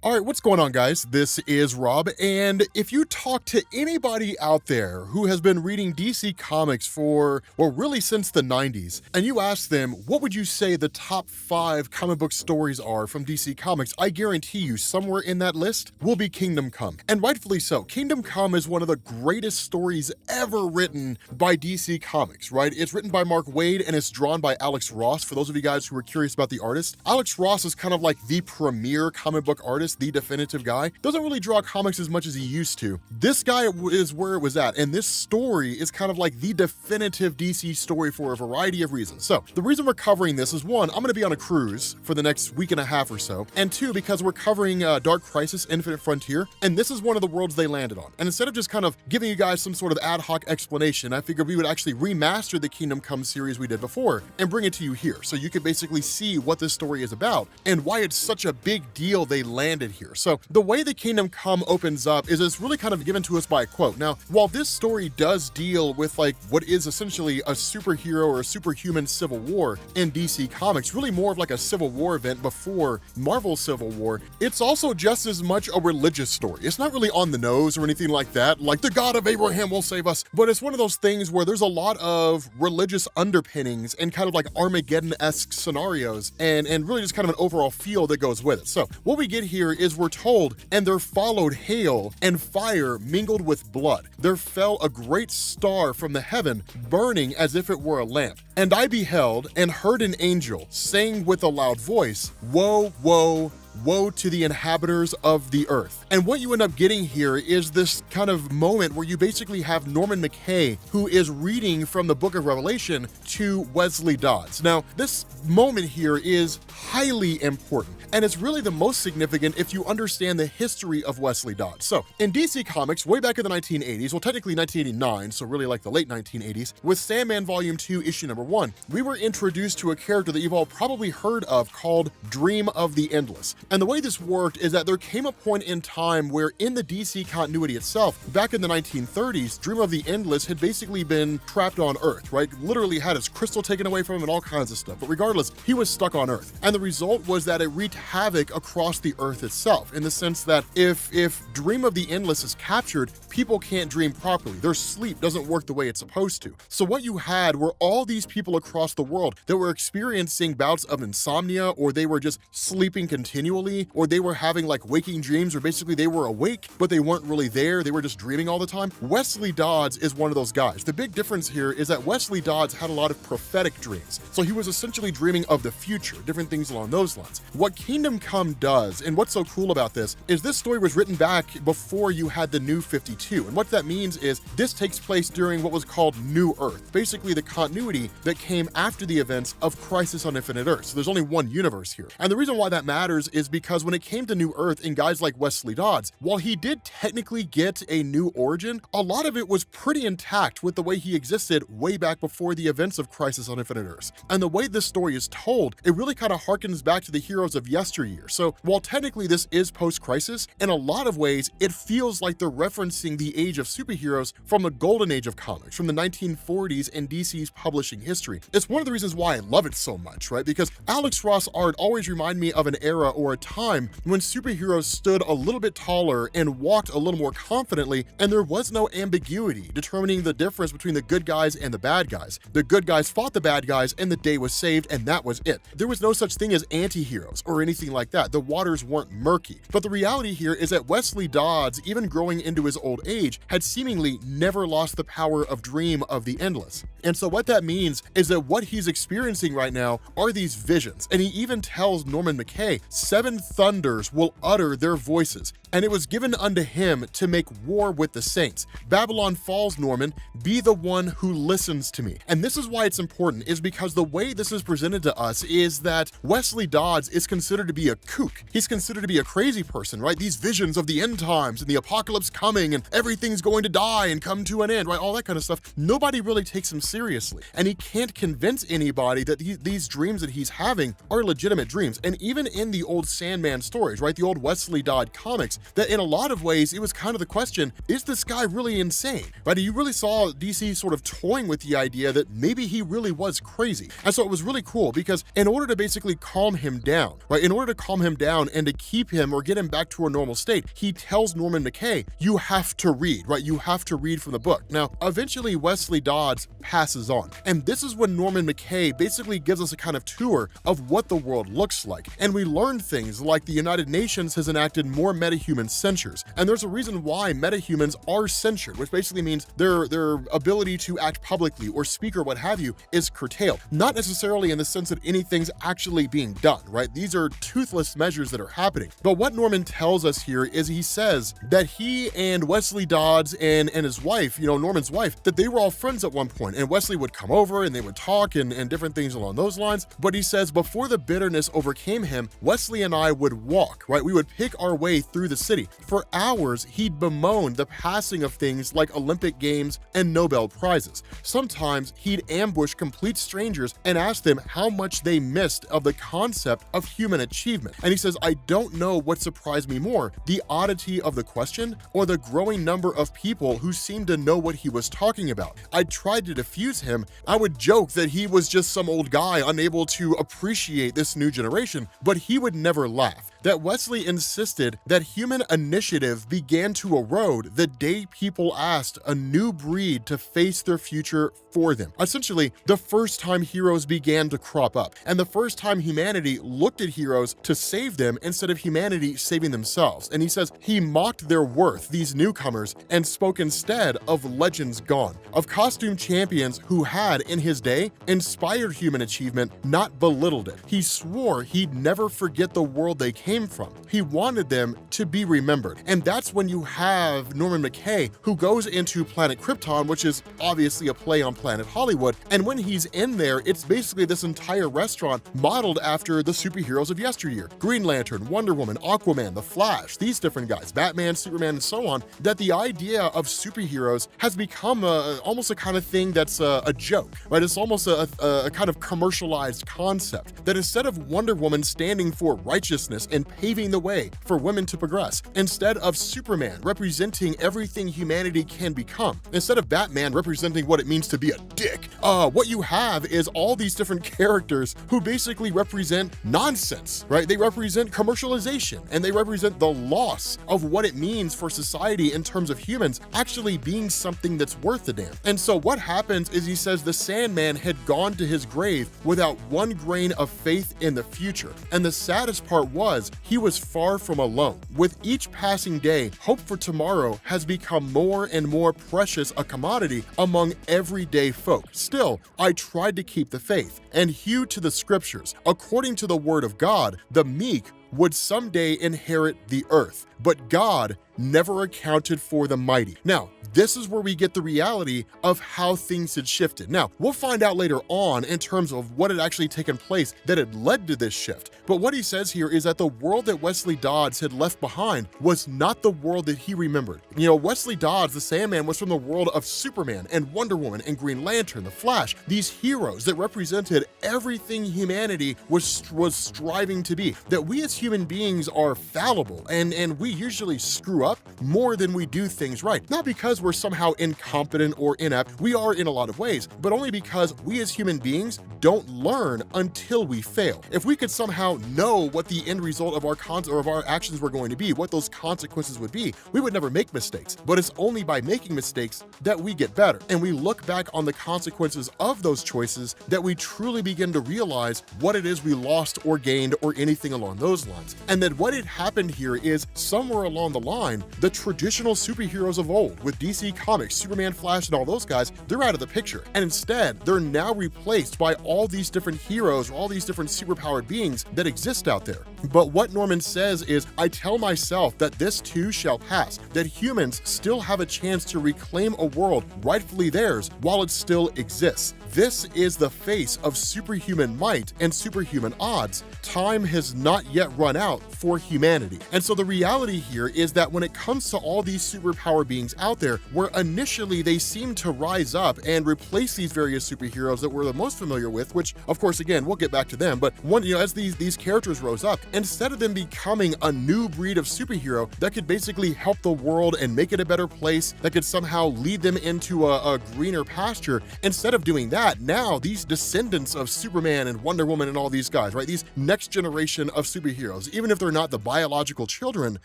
All right, what's going on, guys? This is Rob, and if you talk to anybody out there who has been reading DC Comics for, well, really since the 90s, and you ask them, what would you say the top 5 comic book stories are from DC Comics, I guarantee you somewhere in that list will be Kingdom Come. And rightfully so. Kingdom Come is one of the greatest stories ever written by DC Comics, right? It's written by Mark Waid, and it's drawn by Alex Ross. For those of you guys who are curious about the artist, Alex Ross is kind of like the premier comic book artist, the definitive guy. Doesn't really draw comics as much as he used to. This guy is where it was at, and this story is kind of like the definitive DC story for a variety of reasons. So the reason we're covering this is, one, I'm going to be on a cruise for the next week and a half or so, and two, because we're covering Dark Crisis Infinite Frontier, and this is one of the worlds they landed on. And instead of just kind of giving you guys some sort of ad hoc explanation, I figured we would actually remaster the Kingdom Come series we did before and bring it to you here, so you could basically see what this story is about and why it's such a big deal they landed here. So the way the Kingdom Come opens up is it's really kind of given to us by a quote. Now, while this story does deal with like what is essentially a superhero or a superhuman civil war in DC Comics, really more of like a Civil War event before Marvel's Civil War, it's also just as much a religious story. It's not really on the nose or anything like that, like the God of Abraham will save us, but it's one of those things where there's a lot of religious underpinnings and kind of like Armageddon-esque scenarios and really just kind of an overall feel that goes with it. So what we get here is we're told, and there followed hail and fire mingled with blood. There fell a great star from the heaven, burning as if it were a lamp. And I beheld and heard an angel saying with a loud voice, "Woe, woe, woe to the inhabitants of the earth." And what you end up getting here is this kind of moment where you basically have Norman McKay, who is reading from the book of Revelation to Wesley Dodds. Now, this moment here is highly important, and it's really the most significant if you understand the history of Wesley Dodds. So, in DC Comics, way back in the 1980s, well, technically 1989, so really like the late 1980s, with Sandman Volume 2, Issue Number 1, we were introduced to a character that you've all probably heard of called Dream of the Endless. And the way this worked is that there came a point in time where in the DC continuity itself, back in the 1930s, Dream of the Endless had basically been trapped on Earth, right? Literally had his crystal taken away from him and all kinds of stuff. But regardless, he was stuck on Earth. And the result was that it wreaked havoc across the Earth itself, in the sense that if Dream of the Endless is captured, people can't dream properly. Their sleep doesn't work the way it's supposed to. So what you had were all these people across the world that were experiencing bouts of insomnia, or they were just sleeping continually, or they were having like waking dreams, or basically they were awake, but they weren't really there. They were just dreaming all the time. Wesley Dodds is one of those guys. The big difference here is that Wesley Dodds had a lot of prophetic dreams. So he was essentially dreaming of the future, different things along those lines. What Kingdom Come does, and what's so cool about this, is this story was written back before you had the New 52. And what that means is this takes place during what was called New Earth, basically the continuity that came after the events of Crisis on Infinite Earths. So there's only one universe here. And the reason why that matters is because when it came to New Earth and guys like Wesley Dodds, while he did technically get a new origin, a lot of it was pretty intact with the way he existed way back before the events of Crisis on Infinite Earths. And the way this story is told, it really kind of harkens back to the heroes of yesteryear. So while technically this is post-Crisis, in a lot of ways, it feels like they're referencing the age of superheroes from the golden age of comics, from the 1940s in DC's publishing history. It's one of the reasons why I love it so much, right? Because Alex Ross art always reminds me of an era or a time when superheroes stood a little bit taller and walked a little more confidently, and there was no ambiguity determining the difference between the good guys and the bad guys. The good guys fought the bad guys and the day was saved, and that was it. There was no such thing as anti-heroes or anything like that. The waters weren't murky. But the reality here is that Wesley Dodds, even growing into his old age, had seemingly never lost the power of Dream of the Endless. And so what that means is that what he's experiencing right now are these visions. And he even tells Norman McKay, 7 thunders will utter their voices, and it was given unto him to make war with the saints. Babylon falls, Norman, be the one who listens to me. And this is why it's important, is because the way this is presented to us is that Wesley Dodds is considered to be a kook. He's considered to be a crazy person, right? These visions of the end times and the apocalypse coming and everything's going to die and come to an end, right? All that kind of stuff. Nobody really takes him seriously. And he can't convince anybody that these dreams that he's having are legitimate dreams. And even in the old Sandman stories, right? The old Wesley Dodd comics, that in a lot of ways, it was kind of the question, is this guy really insane? Right? You really saw DC sort of toying with the idea that maybe he really was crazy. And so it was really cool because in order to basically calm him down, right? In order to calm him down and to keep him or get him back to a normal state, he tells Norman McKay, you have to read, right? You have to read from the book. Now, eventually Wesley Dodds passes on. And this is when Norman McKay basically gives us a kind of tour of what the world looks like. And we learn things like the United Nations has enacted more metahuman censures. And there's a reason why metahumans are censured, which basically means their ability to act publicly or speak or what have you is curtailed. Not necessarily in the sense that anything's actually being done, right? These are toothless measures that are happening. But what Norman tells us here is he says that he and Wesley Dodds and his wife, Norman's wife, that they were all friends at one point, and Wesley would come over and they would talk and different things along those lines. But he says before the bitterness overcame him, Wesley and I would walk, right? We would pick our way through the city. For hours, he'd bemoan the passing of things like Olympic Games and Nobel Prizes. Sometimes he'd ambush complete strangers and ask them how much they missed of the concept of human achievement. And he says, I don't know what surprised me more, the oddity of the question or the growing number of people who seemed to know what he was talking about. I tried to diffuse him. I would joke that he was just some old guy unable to appreciate this new generation, but he would never laugh. That Wesley insisted that human initiative began to erode the day people asked a new breed to face their future for them. Essentially, the first time heroes began to crop up, and the first time humanity looked at heroes to save them instead of humanity saving themselves. And he says he mocked their worth, these newcomers, and spoke instead of legends gone, of costume champions who had, in his day, inspired human achievement, not belittled it. He swore he'd never forget the world they came from. He wanted them to be remembered. And that's when you have Norman McKay, who goes into Planet Krypton, which is obviously a play on Planet Hollywood. And when he's in there, it's basically this entire restaurant modeled after the superheroes of yesteryear. Green Lantern, Wonder Woman, Aquaman, The Flash, these different guys, Batman, Superman, and so on, that the idea of superheroes has become almost a kind of thing that's a joke, right? It's almost a kind of commercialized concept that instead of Wonder Woman standing for righteousness and paving the way for women to progress, instead of Superman representing everything humanity can become, instead of Batman representing what it means to be a dick, what you have is all these different characters who basically represent nonsense, right? They represent commercialization and they represent the loss of what it means for society in terms of humans actually being something that's worth a damn. And so what happens is he says the Sandman had gone to his grave without one grain of faith in the future. And the saddest part was he was far from alone. With each passing day, hope for tomorrow has become more and more precious a commodity among everyday folk. Still, I tried to keep the faith and hew to the scriptures. According to the word of God, the meek would someday inherit the earth, but God never accounted for the mighty. Now, this is where we get the reality of how things had shifted. Now, we'll find out later on in terms of what had actually taken place that had led to this shift. But what he says here is that the world that Wesley Dodds had left behind was not the world that he remembered. Wesley Dodds, the Sandman, was from the world of Superman and Wonder Woman and Green Lantern, the Flash, these heroes that represented everything humanity was striving to be. That we as human beings are fallible and we usually screw up more than we do things right. Not because we're somehow incompetent or inept, we are in a lot of ways, but only because we as human beings don't learn until we fail. If we could somehow know what the end result of our actions were going to be, what those consequences would be, we would never make mistakes. But it's only by making mistakes that we get better. And we look back on the consequences of those choices that we truly begin to realize what it is we lost or gained or anything along those lines. And that what had happened here is somewhere along the line, the traditional superheroes of old with DC Comics, Superman, Flash, and all those guys, they're out of the picture. And instead, they're now replaced by all these different heroes or all these different superpowered beings that exist out there. But what Norman says is, I tell myself that this too shall pass, that humans still have a chance to reclaim a world rightfully theirs while it still exists. This is the face of superhuman might and superhuman odds. Time has not yet run out for humanity. And so the reality here is that when it comes to all these superpower beings out there, where initially they seem to rise up and replace these various superheroes that we're the most familiar with, which of course, again, we'll get back to them, but as these characters rose up, instead of them becoming a new breed of superhero that could basically help the world and make it a better place, that could somehow lead them into a greener pasture, instead of doing that, now these descendants of Superman and Wonder Woman and all these guys, right, these next generation of superheroes, even if they're not the biological children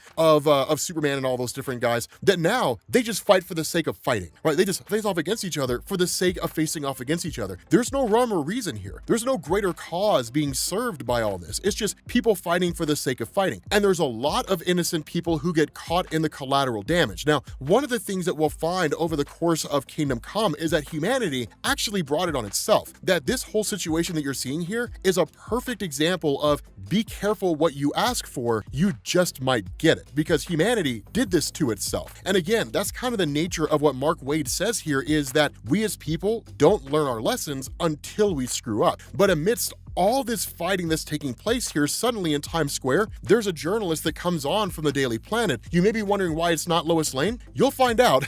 of Superman and all those different guys, that now they just fight for the sake of fighting, right? They just face off against each other for the sake of facing off against each other. There's no rhyme or reason here. There's no greater cause being served by all this. It's just people fighting for the sake of fighting. And there's a lot of innocent people who get caught in the collateral damage. Now, one of the things that we'll find over the course of Kingdom Come is that humanity actually brought it on itself. That this whole situation that you're seeing here is a perfect example of be careful what you ask for, you just might get it, because humanity did this to itself. And again, that's kind of the nature of what Mark Waid says here, is that we as people don't learn our lessons until we screw up. But amidst all this fighting that's taking place here, suddenly in Times Square, there's a journalist that comes on from the Daily Planet. You may be wondering why it's not Lois Lane. You'll find out.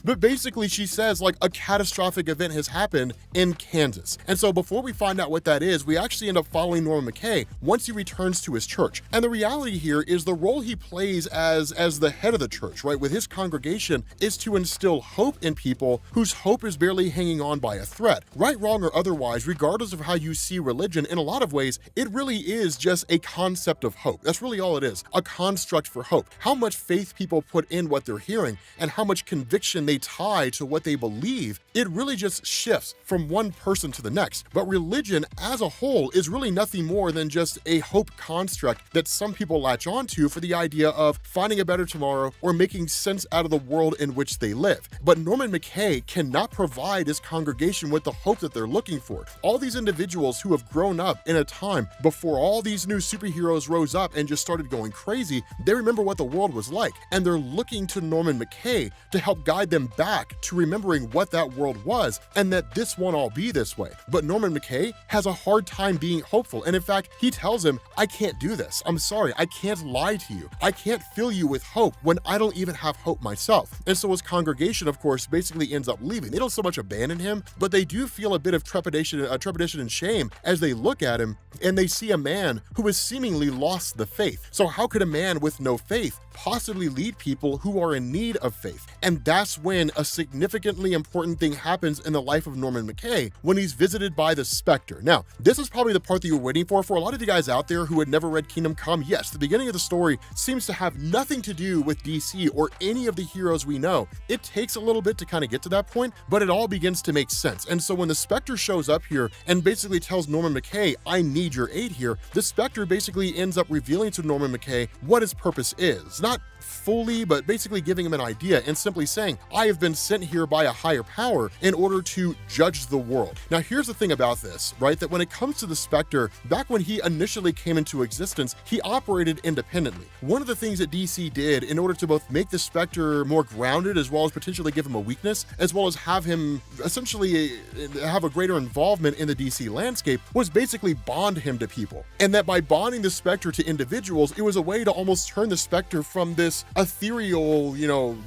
But basically she says like a catastrophic event has happened in Kansas. And so before we find out what that is, we actually end up following Norman McKay once he returns to his church. And the reality here is the role he plays as the head of the church, right, with his congregation, is to instill hope in people whose hope is barely hanging on by a thread. Right, wrong, or otherwise, regardless of how you see religion, in a lot of ways, it really is just a concept of hope. That's really all it is, a construct for hope. How much faith people put in what they're hearing and how much conviction they tie to what they believe, it really just shifts from one person to the next. But religion as a whole is really nothing more than just a hope construct that some people latch onto for the idea of finding a better tomorrow or making sense out of the world in which they live. But Norman McKay cannot provide his congregation with the hope that they're looking for. All these individuals who have grown up in a time before all these new superheroes rose up and just started going crazy, they remember what the world was like, and they're looking to Norman McKay to help guide them back to remembering what that world was and that this won't all be this way. But Norman McKay has a hard time being hopeful, and in fact, he tells him, I can't do this. I'm sorry, I can't lie to you. I can't fill you with hope when I don't even have hope myself. And so his congregation, of course, basically ends up leaving. They don't so much abandon him, but they do feel a bit of trepidation and shame as they look at him and they see a man who has seemingly lost the faith. So how could a man with no faith possibly lead people who are in need of faith? And that's when a significantly important thing happens in the life of Norman McKay, when he's visited by the Spectre. Now, this is probably the part that you're waiting for. For a lot of you guys out there who had never read Kingdom Come, yes, the beginning of the story seems to have nothing to do with DC or any of the heroes we know. It takes a little bit to kind of get to that point, but it all begins to make sense. And so when the Spectre shows up here and basically tells Norman McKay, I need your aid here, the Spectre basically ends up revealing to Norman McKay what his purpose is. Not fully, but basically giving him an idea and simply saying, I have been sent here by a higher power in order to judge the world. Now, here's the thing about this, right? That when it comes to the Spectre, back when he initially came into existence, he operated independently. One of the things that DC did in order to both make the Spectre more grounded, as well as potentially give him a weakness, as well as have him essentially have a greater involvement in the DC landscape, was basically bond him to people. And that by bonding the Spectre to individuals, it was a way to almost turn the Spectre from this ethereal,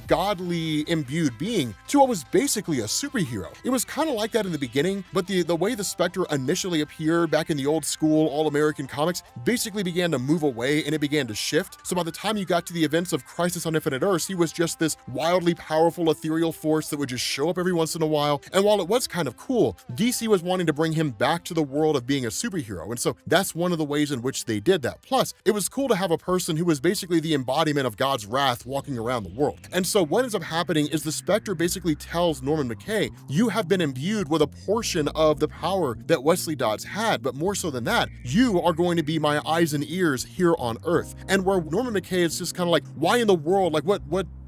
godly imbued being to what was basically a superhero. It was kind of like that in the beginning, but the way the Spectre initially appeared back in the old school all-American comics basically began to move away and it began to shift. So by the time you got to the events of Crisis on Infinite Earths, he was just this wildly powerful ethereal force that would just show up every once in a while. And while it was kind of cool, DC was wanting to bring him back to the world of being a superhero. And so that's one of the ways in which they did that. Plus, it was cool to have a person who was basically the embodiment of God's wrath walking around the world. And so what ends up happening is the Spectre basically tells Norman McKay, you have been imbued with a portion of the power that Wesley Dodds had, but more so than that, you are going to be my eyes and ears here on Earth. And where Norman McKay is just kind of like, why in the world, like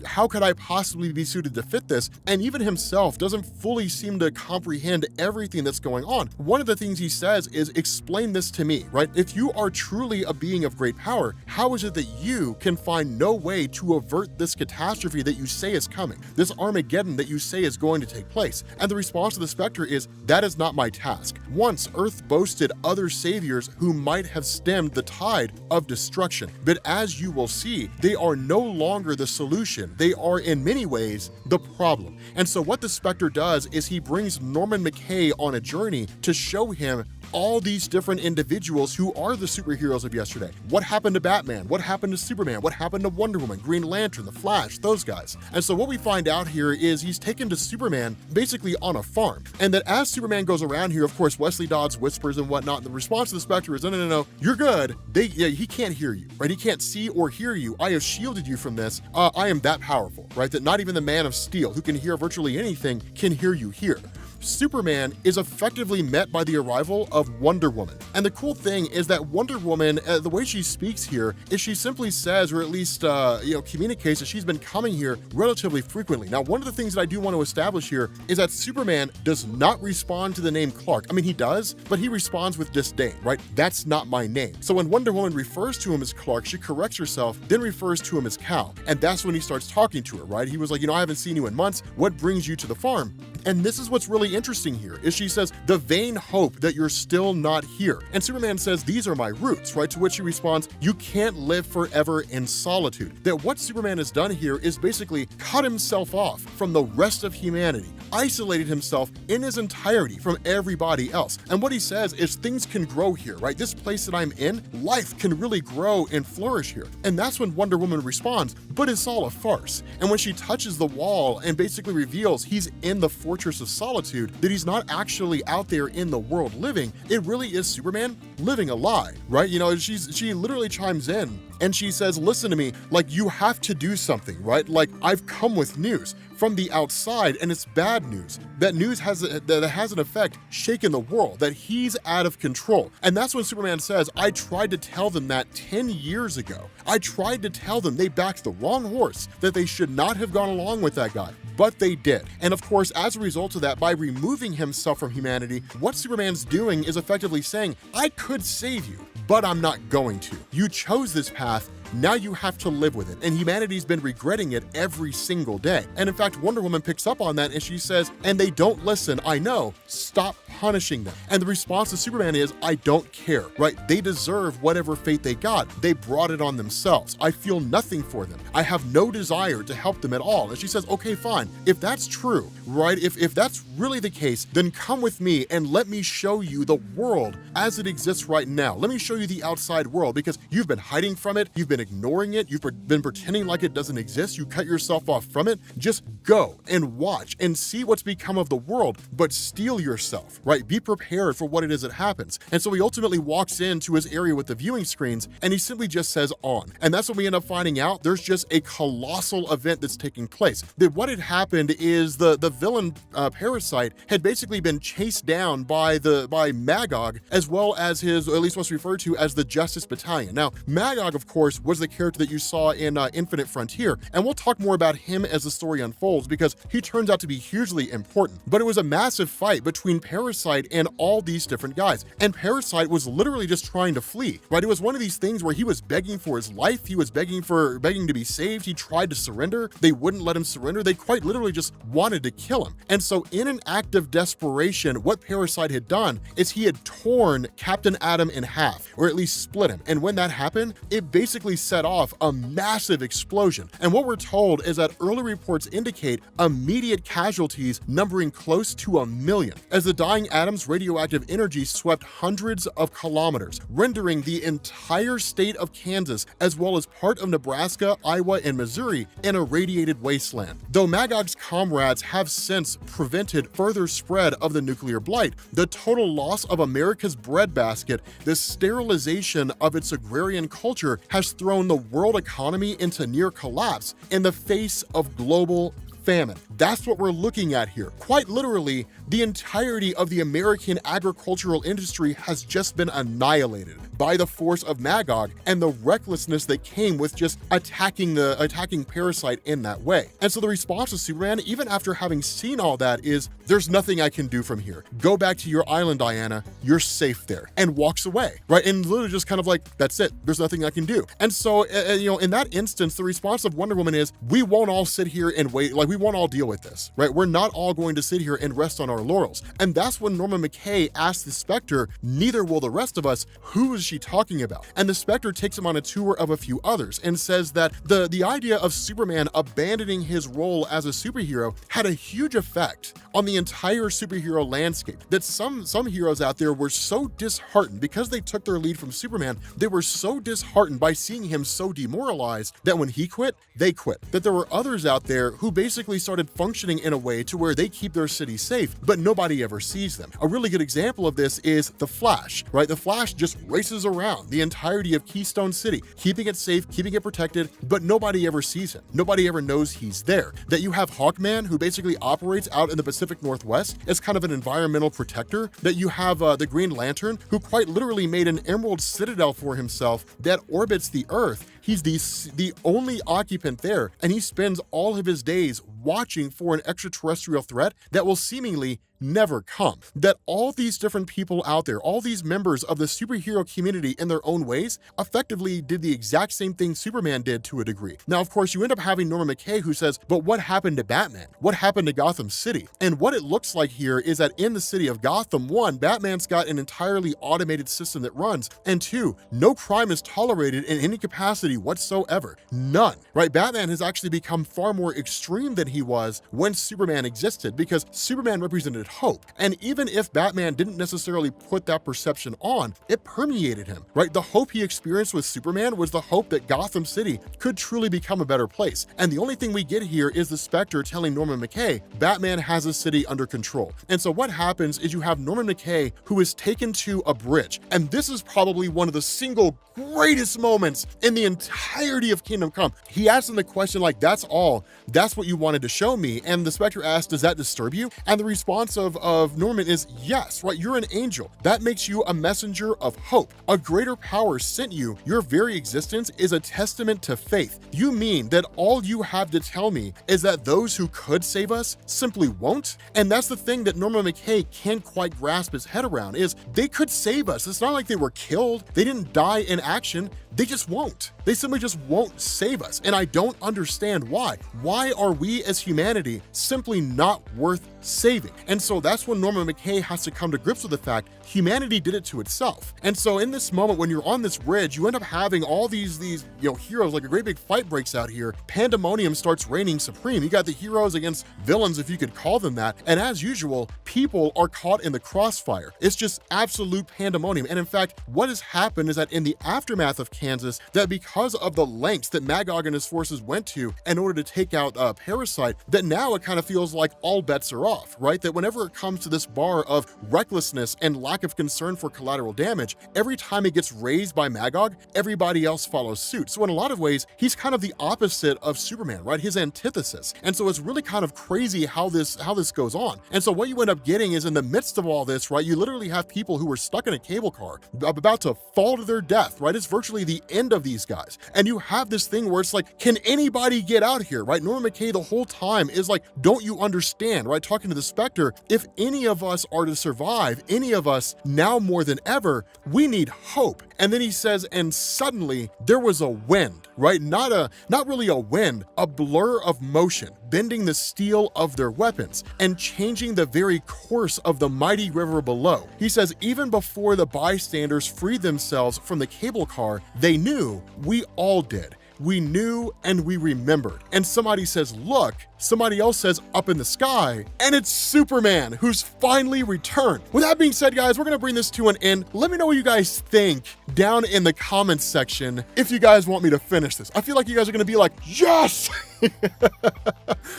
how could I possibly be suited to fit this? And even himself doesn't fully seem to comprehend everything that's going on. One of the things he says is, explain this to me, right? If you are truly a being of great power, how is it that you can find no way to avert this catastrophe that you say is coming, this Armageddon that you say is going to take place? And the response to the Spectre is, that is not my task. Once Earth boasted other saviors who might have stemmed the tide of destruction, but as you will see, they are no longer the solution. They are in many ways the problem. And so what the Spectre does is he brings Norman McKay on a journey to show him all these different individuals who are the superheroes of yesterday. What happened to Batman? What happened to Superman? What happened to Wonder Woman, Green Lantern, the Flash, those guys? And so what we find out here is he's taken to Superman basically on a farm. And that as Superman goes around here, of course, Wesley Dodds whispers and whatnot, and the response of the Spectre is, no, you're good. He can't hear you, right? He can't see or hear you. I have shielded you from this. I am that powerful, right? That not even the Man of Steel, who can hear virtually anything, can hear you here. Superman is effectively met by the arrival of Wonder Woman. And the cool thing is that Wonder Woman, the way she speaks here is she simply says, or at least communicates, that she's been coming here relatively frequently. Now, one of the things that I do want to establish here is that Superman does not respond to the name Clark. I mean, he does, but he responds with disdain, right? That's not my name. So when Wonder Woman refers to him as Clark, she corrects herself, then refers to him as Cal. And that's when he starts talking to her, right? He was like, I haven't seen you in months. What brings you to the farm? And this is what's really interesting here, is she says, the vain hope that you're still not here. And Superman says, these are my roots, right? To which she responds, you can't live forever in solitude. That what Superman has done here is basically cut himself off from the rest of humanity, isolated himself in his entirety from everybody else. And what he says is things can grow here, right? This place that I'm in, life can really grow and flourish here. And that's when Wonder Woman responds, but it's all a farce. And when she touches the wall and basically reveals he's in the fortress of solitude, that he's not actually out there in the world living, it really is Superman living a lie, right? She literally chimes in and she says, listen to me, like, you have to do something, right? Like, I've come with news from the outside, and it's bad news. That news has an effect shaking the world, that he's out of control. And that's when Superman says, I tried to tell them that 10 years ago. I tried to tell them they backed the wrong horse, that they should not have gone along with that guy. But they did. And of course, as a result of that, by removing himself from humanity, what Superman's doing is effectively saying, I could save you, but I'm not going to. You chose this path. Now you have to live with it. And humanity's been regretting it every single day. And in fact, Wonder Woman picks up on that and she says, and they don't listen, I know, stop punishing them. And the response to Superman is, I don't care, right? They deserve whatever fate they got. They brought it on themselves. I feel nothing for them. I have no desire to help them at all. And she says, okay, fine. If that's true, right? If that's really the case, then come with me and let me show you the world as it exists right now. Let me show you the outside world, because you've been hiding from it. You've been ignoring it. You've been pretending like it doesn't exist. You cut yourself off from it. Just go and watch and see what's become of the world, but steel yourself, right? Be prepared for what it is that happens. And so he ultimately walks into his area with the viewing screens and he simply just says on. And that's when we end up finding out there's just a colossal event that's taking place. That what had happened is the villain Parasite had basically been chased down by Magog, as well as his, or at least what's referred to as the Justice Battalion. Now, Magog, of course, was the character that you saw in Infinite Frontier, and we'll talk more about him as the story unfolds because he turns out to be hugely important. But it was a massive fight between Parasite and all these different guys, and Parasite was literally just trying to flee, right? It was one of these things where he was begging for his life, he was begging to be saved, he tried to surrender, they wouldn't let him surrender, they quite literally just wanted to kill him. And so in an act of desperation, what Parasite had done is he had torn Captain Atom in half, or at least split him. And when that happened, it basically set off a massive explosion. And what we're told is that early reports indicate immediate casualties numbering close to 1 million, as the dying atom's radioactive energy swept hundreds of kilometers, rendering the entire state of Kansas, as well as part of Nebraska, Iowa, and Missouri, an irradiated wasteland. Though Magog's comrades have since prevented further spread of the nuclear blight, the total loss of America's breadbasket, the sterilization of its agrarian culture, has thrown the world economy into near collapse in the face of global famine. That's what we're looking at here. Quite literally, the entirety of the American agricultural industry has just been annihilated by the force of Magog and the recklessness that came with just attacking Parasite in that way. And so the response of Superman, even after having seen all that, is, there's nothing I can do from here. Go back to your island, Diana. You're safe there. And walks away, right? And literally just kind of like, that's it. There's nothing I can do. And so, in that instance, the response of Wonder Woman is, we won't all sit here and wait. Like, we we won't all deal with this, right? We're not all going to sit here and rest on our laurels. And that's when Norman McKay asks the Spectre, neither will the rest of us, who is she talking about? And the Spectre takes him on a tour of a few others and says that the idea of Superman abandoning his role as a superhero had a huge effect on the entire superhero landscape, that some heroes out there were so disheartened because they took their lead from Superman. They were so disheartened by seeing him so demoralized that when he quit, they quit. That there were others out there who basically started functioning in a way to where they keep their city safe, but nobody ever sees them. A really good example of this is the Flash, right? The Flash just races around the entirety of Keystone City, keeping it safe, keeping it protected, but nobody ever sees him. Nobody ever knows he's there. That you have Hawkman, who basically operates out in the Pacific Northwest as kind of an environmental protector. That you have the Green Lantern, who quite literally made an emerald citadel for himself that orbits the Earth. He's the only occupant there, and he spends all of his days watching for an extraterrestrial threat that will seemingly never come. That all these different people out there, all these members of the superhero community in their own ways, effectively did the exact same thing Superman did to a degree. Now, of course, you end up having Norman McKay who says, but what happened to Batman? What happened to Gotham City? And what it looks like here is that in the city of Gotham, one, Batman's got an entirely automated system that runs, and two, no crime is tolerated in any capacity whatsoever. None, right? Batman has actually become far more extreme than he was when Superman existed, because Superman represented hope. And even if Batman didn't necessarily put that perception on, it permeated him, right? The hope he experienced with Superman was the hope that Gotham City could truly become a better place. And the only thing we get here is the Spectre telling Norman McKay, Batman has a city under control. And so what happens is you have Norman McKay who is taken to a bridge. And this is probably one of the single greatest moments in the entirety of Kingdom Come. He asks him the question like, that's all? That's what you wanted to show me? And the Spectre asks, does that disturb you? And the response of Norman is, yes, right? You're an angel. That makes you a messenger of hope. A greater power sent you. Your very existence is a testament to faith. You mean that all you have to tell me is that those who could save us simply won't? And that's the thing that Norman McKay can't quite grasp his head around, is they could save us. It's not like they were killed. They didn't die in action. They just won't. They simply just won't save us. And I don't understand why. Why are we as humanity simply not worth saving? And so that's when Norman McKay has to come to grips with the fact humanity did it to itself. And so in this moment, when you're on this bridge, you end up having all these heroes, like a great big fight breaks out here. Pandemonium starts reigning supreme. You got the heroes against villains, if you could call them that. And as usual, people are caught in the crossfire. It's just absolute pandemonium. And in fact, what has happened is that in the aftermath of Kansas, that because of the lengths that Magog and his forces went to in order to take out Parasite, that now it kind of feels like all bets are off, right? That whenever it comes to this bar of recklessness and lack of concern for collateral damage, every time it gets raised by Magog, everybody else follows suit. So in a lot of ways, he's kind of the opposite of Superman, right? His antithesis. And so it's really kind of crazy how this goes on. And so what you end up getting is, in the midst of all this, right, you literally have people who were stuck in a cable car about to fall to their death, right? It's virtually the end of these guys. And you have this thing where it's like, can anybody get out here, right? Norman McKay the whole time is like, don't you understand, right? Talking to the Spectre, if any of us are to survive, any of us now more than ever, we need hope. And then he says, and suddenly there was a wind, right? Not really a wind, a blur of motion, bending the steel of their weapons and changing the very course of the mighty river below. He says, even before the bystanders freed themselves from the cable car, they knew, we all did. We knew and we remembered. And somebody says, look, somebody else says, up in the sky, and it's Superman, who's finally returned. With that being said, guys, we're gonna bring this to an end. Let me know what you guys think down in the comments section if you guys want me to finish this. I feel like you guys are gonna be like, yes!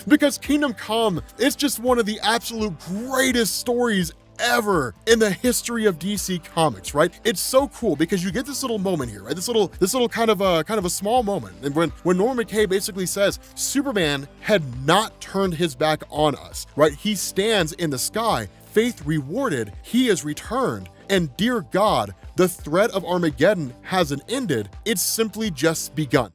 Because Kingdom Come is just one of the absolute greatest stories ever in the history of DC Comics, right? It's so cool because you get this little moment here, right? This little kind of a small moment. And when Norman McKay basically says Superman had not turned his back on us, right? He stands in the sky, faith rewarded, he has returned. And dear God, the threat of Armageddon hasn't ended, it's simply just begun.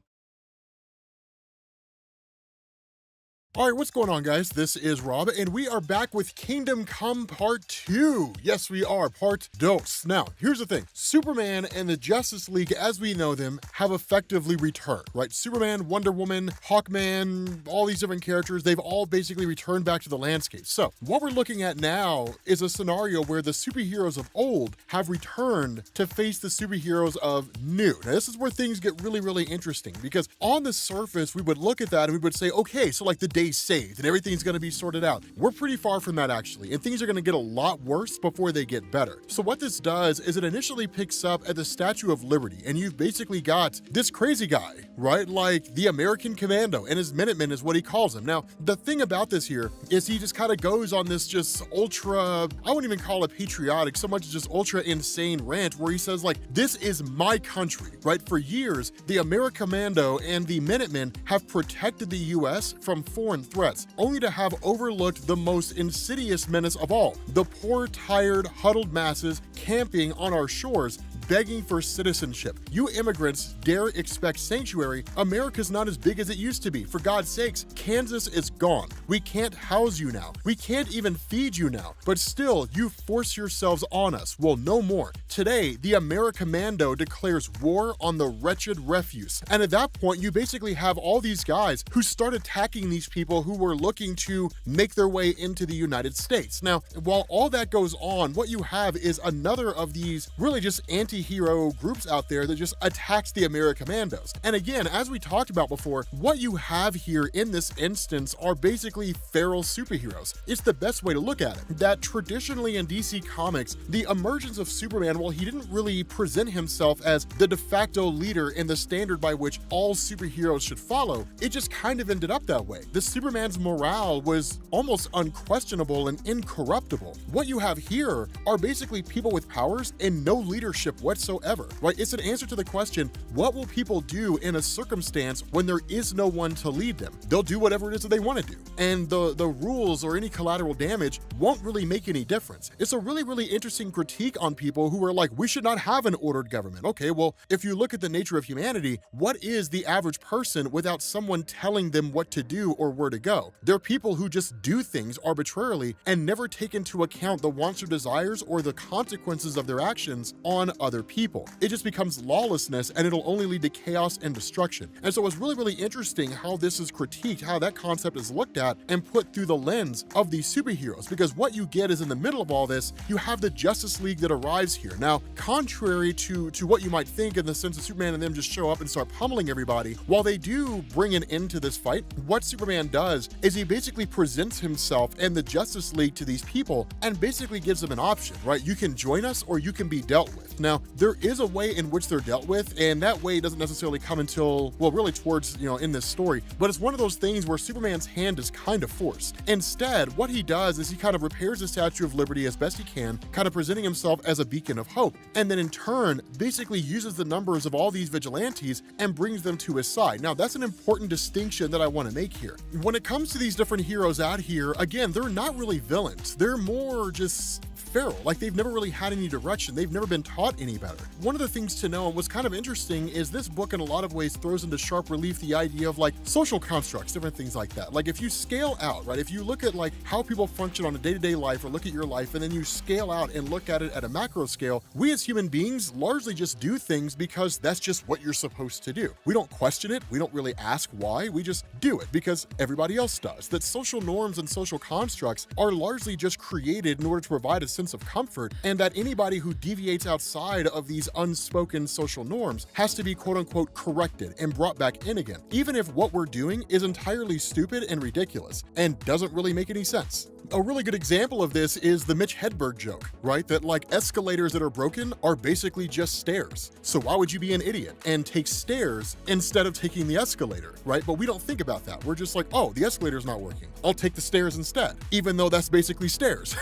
All right, what's going on, guys? This is Rob, and we are back with Kingdom Come Part 2. Yes, we are, Part Dos. Now, here's the thing. Superman and the Justice League, as we know them, have effectively returned, right? Superman, Wonder Woman, Hawkman, all these different characters, they've all basically returned back to the landscape. So, what we're looking at now is a scenario where the superheroes of old have returned to face the superheroes of new. Now, this is where things get really, really interesting, because on the surface, we would look at that and we would say, okay, so like the day saved and everything's going to be sorted out. We're pretty far from that, actually, and things are going to get a lot worse before they get better. So what this does is it initially picks up at the Statue of Liberty, and you've basically got this crazy guy, right? Like the American Commando, and his Minutemen is what he calls him. Now, the thing about this here is he just kind of goes on this just ultra, I wouldn't even call it patriotic, so much as just ultra insane rant where he says like, this is my country, right? For years, the American Commando and the Minutemen have protected the US from foreign threats, only to have overlooked the most insidious menace of all, the poor, tired, huddled masses camping on our shores, begging for citizenship. You immigrants dare expect sanctuary? America's not as big as it used to be. For God's sakes, Kansas is gone. We can't house you now. We can't even feed you now. But still, you force yourselves on us. Well, no more. Today, the Americommando declares war on the wretched refuse. And at that point, you basically have all these guys who start attacking these people who were looking to make their way into the United States. Now, while all that goes on, what you have is another of these really just anti-hero groups out there that just attacks the Americommandos. And again, as we talked about before, what you have here in this instance are basically feral superheroes. It's the best way to look at it. That traditionally in DC Comics, the emergence of Superman, well, he didn't really present himself as the de facto leader in the standard by which all superheroes should follow. It just kind of ended up that way. The Superman's morale was almost unquestionable and incorruptible. What you have here are basically people with powers and no leadership whatsoever, right? It's an answer to the question, what will people do in a circumstance when there is no one to lead them? They'll do whatever it is that they want to do. And the rules or any collateral damage won't really make any difference. It's a really, really interesting critique on people who are like, we should not have an ordered government. Okay, well, if you look at the nature of humanity, what is the average person without someone telling them what to do or where to go? They're people who just do things arbitrarily and never take into account the wants or desires or the consequences of their actions on other people. It just becomes lawlessness, and it'll only lead to chaos and destruction. And so it's really, really interesting how this is critiqued, how that concept is looked at and put through the lens of these superheroes, because what you get is in the middle of all this, you have the Justice League that arrives here. Now, contrary to what you might think in the sense of Superman and them just show up and start pummeling everybody, while they do bring an end to this fight, what Superman does is he basically presents himself and the Justice League to these people and basically gives them an option, right? You can join us or you can be dealt with. Now, there is a way in which they're dealt with, and that way doesn't necessarily come until, well, really towards, in this story, but it's one of those things where Superman's hand is kind of forced. Instead, what he does is he kind of repairs the Statue of Liberty as best he can, kind of presenting himself as a beacon of hope, and then in turn, basically uses the numbers of all these vigilantes and brings them to his side. Now, that's an important distinction that I want to make here. When it comes to these different heroes out here, again, they're not really villains. They're more just feral, like they've never really had any direction. They've never been taught any better. One of the things to know and what's kind of interesting is this book in a lot of ways throws into sharp relief the idea of like social constructs, different things like that. Like if you scale out, right, if you look at like how people function on a day-to-day life or look at your life and then you scale out and look at it at a macro scale, we as human beings largely just do things because that's just what you're supposed to do. We don't question it. We don't really ask why. We just do it because everybody else does. That social norms and social constructs are largely just created in order to provide a sense of comfort, and that anybody who deviates outside of these unspoken social norms has to be quote unquote corrected and brought back in again, even if what we're doing is entirely stupid and ridiculous and doesn't really make any sense. A really good example of this is the Mitch Hedberg joke, right? That like escalators that are broken are basically just stairs. So why would you be an idiot and take stairs instead of taking the escalator, right? But we don't think about that. We're just like, oh, the escalator's not working. I'll take the stairs instead, even though that's basically stairs.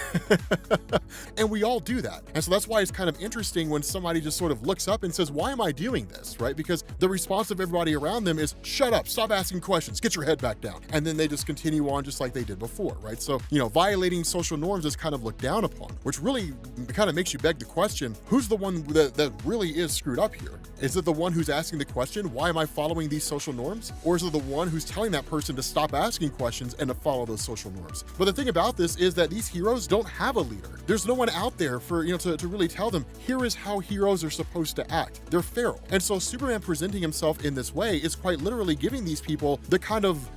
And we all do that. And so that's why it's kind of interesting when somebody just sort of looks up and says, why am I doing this, right? Because the response of everybody around them is, shut up, stop asking questions, get your head back down. And then they just continue on just like they did before, right? So, violating social norms is kind of looked down upon, which really kind of makes you beg the question, who's the one that really is screwed up here? Is it the one who's asking the question, why am I following these social norms? Or is it the one who's telling that person to stop asking questions and to follow those social norms? But the thing about this is that these heroes don't have a leader. There's no one out there for, to really tell them, here is how heroes are supposed to act. They're feral. And so Superman presenting himself in this way is quite literally giving these people the kind of,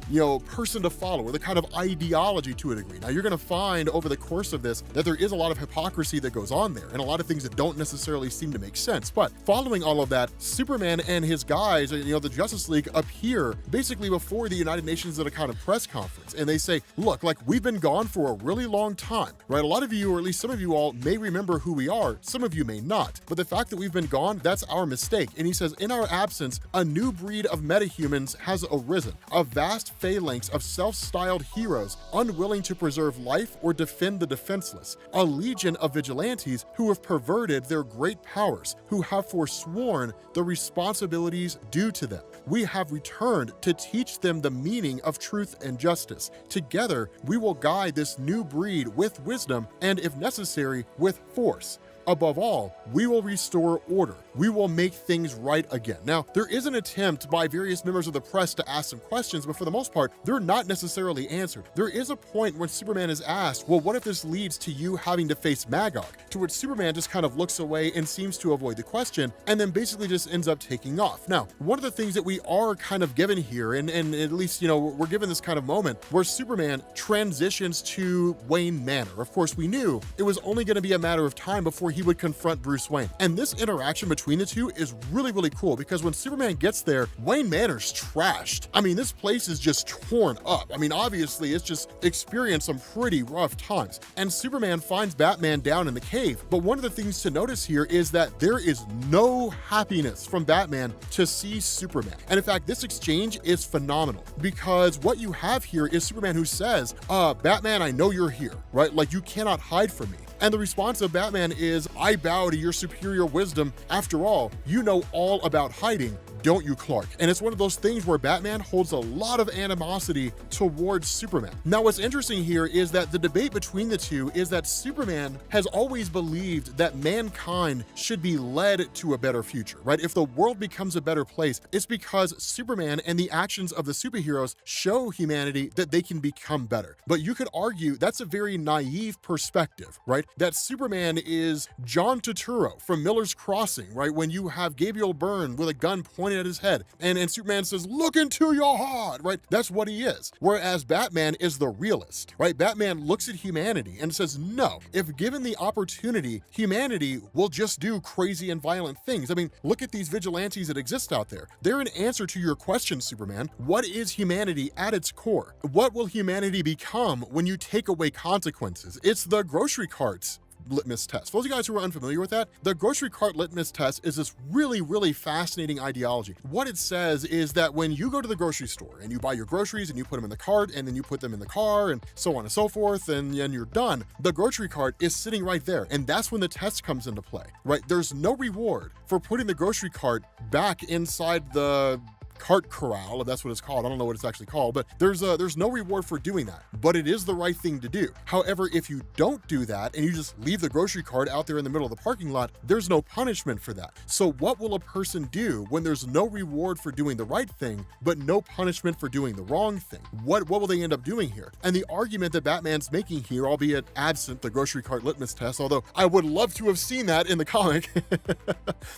person to follow, or the kind of ideology to a degree. Now, you're going to find over the course of this that there is a lot of hypocrisy that goes on there and a lot of things that don't necessarily seem to make sense. But following all of that, Superman and his guys, the Justice League, appear basically before the United Nations at a kind of press conference. And they say, look, like, we've been gone for a really long time, right? A lot of you, or at least some of you all, may remember who we are. Some of you may not. But the fact that we've been gone, that's our mistake. And he says, in our absence, a new breed of metahumans has arisen, a vast phalanx of self-styled heroes unwilling to preserve life or defend the defenseless, a legion of vigilantes who have perverted their great powers, who have forsworn the responsibilities due to them. We have returned to teach them the meaning of truth and justice. Together, we will guide this new breed with wisdom and, if necessary, with force. Above all, we will restore order. We will make things right again. Now, there is an attempt by various members of the press to ask some questions, but for the most part, they're not necessarily answered. There is a point when Superman is asked, well, what if this leads to you having to face Magog? To which Superman just kind of looks away and seems to avoid the question, and then basically just ends up taking off. Now, one of the things that we are kind of given here, and at least, we're given this kind of moment where Superman transitions to Wayne Manor. Of course, we knew it was only going to be a matter of time before he would confront Bruce Wayne. And this interaction between the two is really, really cool because when Superman gets there, Wayne Manor's trashed. I mean, this place is just torn up. I mean, obviously, it's just experienced some pretty rough times. And Superman finds Batman down in the cave. But one of the things to notice here is that there is no happiness from Batman to see Superman. And in fact, this exchange is phenomenal because what you have here is Superman who says, Batman, I know you're here, right? Like, you cannot hide from me. And the response of Batman is, I bow to your superior wisdom. After all, you know all about hiding, don't you, Clark? And it's one of those things where Batman holds a lot of animosity towards Superman. Now, what's interesting here is that the debate between the two is that Superman has always believed that mankind should be led to a better future, right? If the world becomes a better place, it's because Superman and the actions of the superheroes show humanity that they can become better. But you could argue that's a very naive perspective, right? That Superman is John Turturro from Miller's Crossing, right? When you have Gabriel Byrne with a gun pointed at his head and Superman says, look into your heart, right? That's what he is. Whereas Batman is the realist, right? Batman looks at humanity and says, no, if given the opportunity, humanity will just do crazy and violent things. I mean, look at these vigilantes that exist out there. They're an answer to your question, Superman. What is humanity at its core? What will humanity become when you take away consequences? It's the grocery carts litmus test. For those of you guys who are unfamiliar with that, the grocery cart litmus test is this really, really fascinating ideology. What it says is that when you go to the grocery store and you buy your groceries and you put them in the cart and then you put them in the car and so on and so forth and you're done, the grocery cart is sitting right there. And that's when the test comes into play, right? There's no reward for putting the grocery cart back inside the cart corral, if that's what it's called. I don't know what it's actually called, but there's no reward for doing that, but it is the right thing to do. However, if you don't do that and you just leave the grocery cart out there in the middle of the parking lot, there's no punishment for that. So what will a person do when there's no reward for doing the right thing, but no punishment for doing the wrong thing? What will they end up doing here? And the argument that Batman's making here, albeit absent the grocery cart litmus test, although I would love to have seen that in the comic,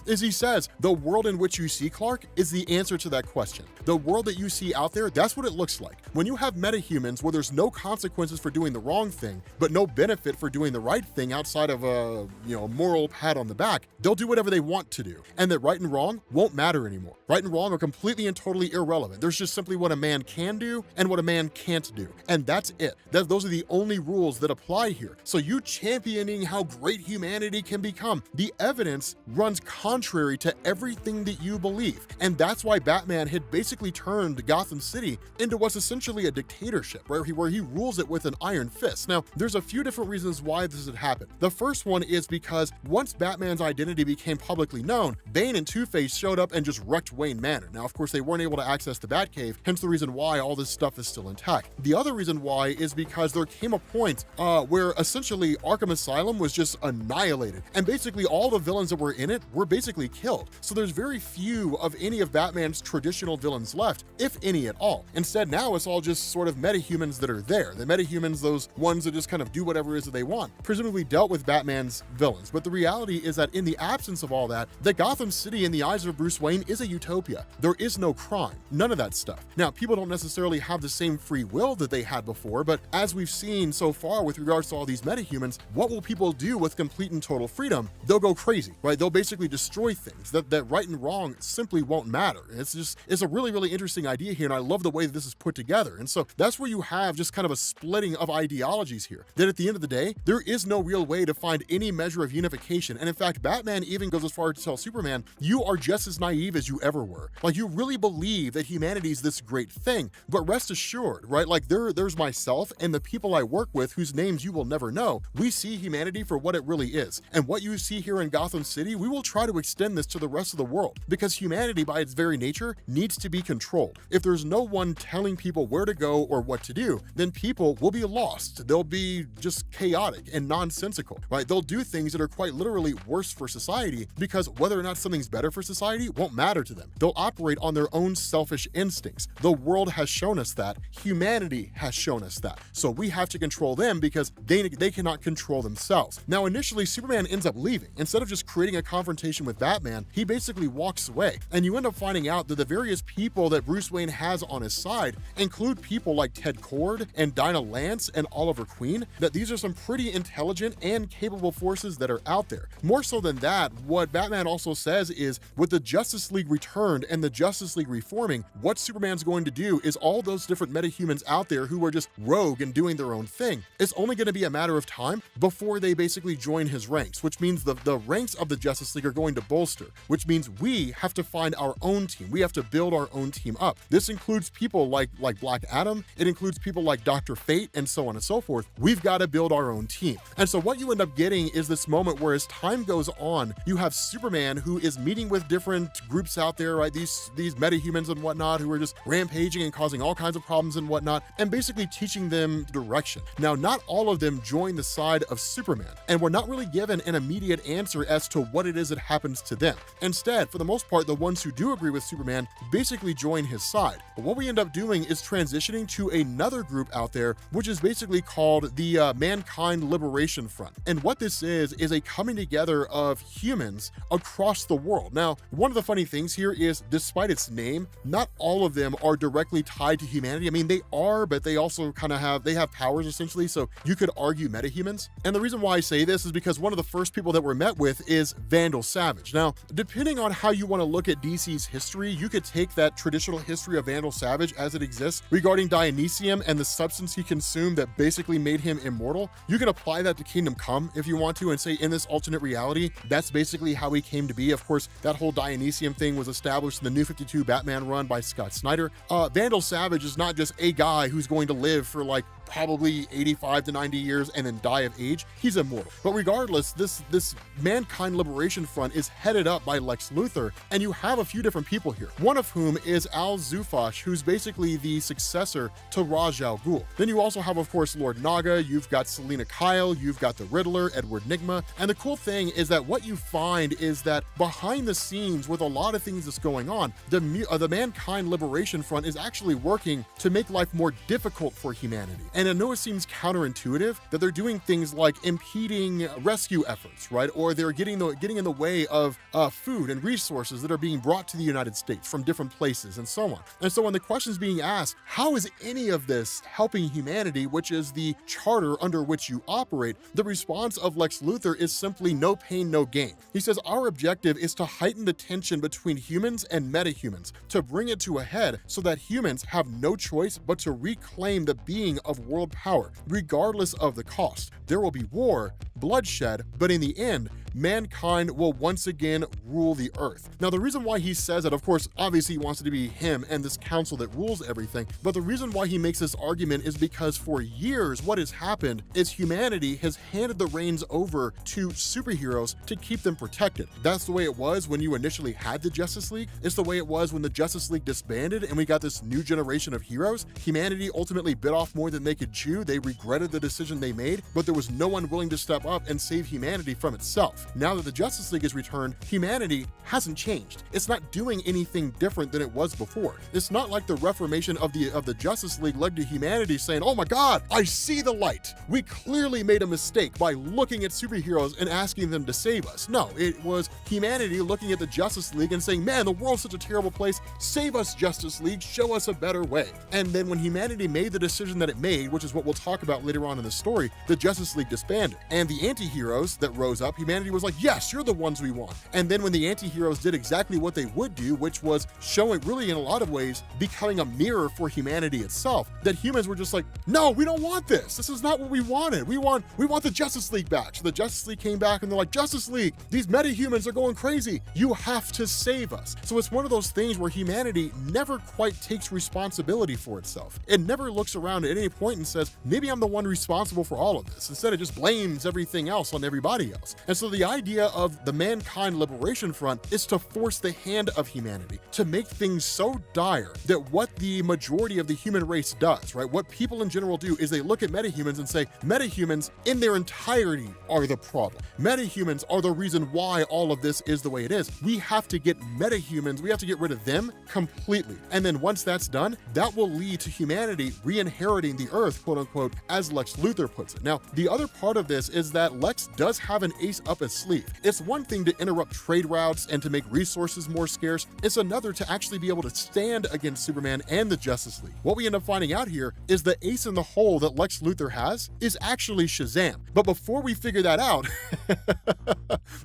is he says, the world in which you see, Clark, is the answer to that question. The world that you see out there, that's what it looks like. When you have metahumans where there's no consequences for doing the wrong thing, but no benefit for doing the right thing outside of a moral pat on the back, they'll do whatever they want to do. And that right and wrong won't matter anymore. Right and wrong are completely and totally irrelevant. There's just simply what a man can do and what a man can't do. And that's it. Those are the only rules that apply here. So you championing how great humanity can become, the evidence runs contrary to everything that you believe. And that's why Batman Superman had basically turned Gotham City into what's essentially a dictatorship, right? Where he rules it with an iron fist. Now, there's a few different reasons why this had happened. The first one is because once Batman's identity became publicly known, Bane and Two-Face showed up and just wrecked Wayne Manor. Now, of course, they weren't able to access the Batcave, hence the reason why all this stuff is still intact. The other reason why is because there came a point where essentially Arkham Asylum was just annihilated, and basically all the villains that were in it were basically killed. So there's very few of any of Batman's traditional villains left, if any at all. Instead, now it's all just sort of metahumans that are there. The metahumans, those ones that just kind of do whatever it is that they want, presumably dealt with Batman's villains. But the reality is that in the absence of all that, the Gotham City in the eyes of Bruce Wayne is a utopia. There is no crime, none of that stuff. Now, people don't necessarily have the same free will that they had before, but as we've seen so far with regards to all these metahumans, what will people do with complete and total freedom? They'll go crazy, right? They'll basically destroy things. That right and wrong simply won't matter. It's a really, really interesting idea here, and I love the way that this is put together. And so that's where you have just kind of a splitting of ideologies here, that at the end of the day, there is no real way to find any measure of unification. And in fact, Batman even goes as far as to tell Superman, you are just as naive as you ever were. Like, you really believe that humanity is this great thing, but rest assured, right? Like, there's myself and the people I work with whose names you will never know. We see humanity for what it really is. And what you see here in Gotham City, we will try to extend this to the rest of the world, because humanity by its very nature needs to be controlled. If there's no one telling people where to go or what to do, then people will be lost. They'll be just chaotic and nonsensical, right? They'll do things that are quite literally worse for society, because whether or not something's better for society won't matter to them. They'll operate on their own selfish instincts. The world has shown us that. Humanity has shown us that. So we have to control them because they cannot control themselves. Now, initially, Superman ends up leaving. Instead of just creating a confrontation with Batman, he basically walks away. And you end up finding out that the various people that Bruce Wayne has on his side include people like Ted Kord and Dinah Lance and Oliver Queen, that these are some pretty intelligent and capable forces that are out there. More so than that, what Batman also says is, with the Justice League returned and the Justice League reforming, what Superman's going to do is all those different metahumans out there who are just rogue and doing their own thing, it's only going to be a matter of time before they basically join his ranks, which means the ranks of the Justice League are going to bolster, which means we have to find our own team. We have to build our own team up. This includes people like Black Adam. It includes people like Dr. Fate and so on and so forth. We've got to build our own team. And so what you end up getting is this moment where as time goes on, you have Superman who is meeting with different groups out there, right? These metahumans and whatnot who are just rampaging and causing all kinds of problems and whatnot, and basically teaching them direction. Now, not all of them join the side of Superman, and we're not really given an immediate answer as to what it is that happens to them. Instead, for the most part, the ones who do agree with Superman basically join his side. But what we end up doing is transitioning to another group out there, which is basically called the Mankind Liberation Front. And what this is a coming together of humans across the world. Now, one of the funny things here is, despite its name, not all of them are directly tied to humanity. I mean, they are, but they also kind of have powers essentially, so you could argue metahumans. And the reason why I say this is because one of the first people that we're met with is Vandal Savage. Now, depending on how you want to look at DC's history, you could take that traditional history of Vandal Savage as it exists regarding Dionysium and the substance he consumed that basically made him immortal. You can apply that to Kingdom Come if you want to and say, in this alternate reality, that's basically how he came to be. Of course, that whole Dionysium thing was established in the New 52 Batman run by Scott Snyder. Vandal Savage is not just a guy who's going to live for like probably 85 to 90 years and then die of age. He's immortal. But regardless, this Mankind Liberation Front is headed up by Lex Luthor, and you have a few different people here, one of whom is Al Zufash, who's basically the successor to Ra's al Ghul. Then you also have, of course, Lord Naga, you've got Selina Kyle, you've got the Riddler, Edward Nygma, and the cool thing is that what you find is that behind the scenes with a lot of things that's going on, the Mankind Liberation Front is actually working to make life more difficult for humanity. And I know it seems counterintuitive that they're doing things like impeding rescue efforts, right? Or they're getting in the way of food and resources that are being brought to the United States from different places and so on. And so when the question is being asked, how is any of this helping humanity, which is the charter under which you operate, the response of Lex Luthor is simply no pain, no gain. He says, our objective is to heighten the tension between humans and metahumans, to bring it to a head so that humans have no choice but to reclaim the being of world power, regardless of the cost. There will be war, bloodshed, but in the end, mankind will once again rule the earth. Now, the reason why he says that, of course, obviously he wants it to be him and this council that rules everything, but the reason why he makes this argument is because for years what has happened is humanity has handed the reins over to superheroes to keep them protected. That's the way it was when you initially had the Justice League. It's the way it was when the Justice League disbanded and we got this new generation of heroes. Humanity ultimately bit off more than they could chew. They regretted the decision they made, but there was no one willing to step up and save humanity from itself. Now that the Justice League has returned, humanity hasn't changed. It's not doing anything different than it was before. It's not like the reformation of the Justice League led to humanity saying, oh my God, I see the light. We clearly made a mistake by looking at superheroes and asking them to save us. No, it was humanity looking at the Justice League and saying, man, the world's such a terrible place. Save us, Justice League. Show us a better way. And then when humanity made the decision that it made, which is what we'll talk about later on in the story, the Justice League disbanded. And the anti-heroes that rose up, humanity was like, yes, you're the ones we want. And then when the anti-heroes did exactly what they would do, which was showing really in a lot of ways becoming a mirror for humanity itself, that humans were just like, no, we don't want this. This is not what we wanted. We want the Justice League back. So the Justice League came back and they're like, Justice League, these meta-humans are going crazy. You have to save us. So it's one of those things where humanity never quite takes responsibility for itself. It never looks around at any point and says, maybe I'm the one responsible for all of this. Instead, it just blames everything else on everybody else. And so the idea of the Mankind Liberation Front is to force the hand of humanity, to make things so dire that what the majority of the human race does, right? What people in general do is they look at metahumans and say, metahumans in their entirety are the problem. Metahumans are the reason why all of this is the way it is. We have to get metahumans, we have to get rid of them completely. And then once that's done, that will lead to humanity re-inheriting the earth, quote unquote, as Lex Luthor puts it. Now, the other part of this is that Lex does have an ace up his sleeve. It's one thing to interrupt trade routes and to make resources more scarce. It's another to actually be able to stand against Superman and the Justice League. What we end up finding out here is the ace in the hole that Lex Luthor has is actually Shazam. But before we figure that out,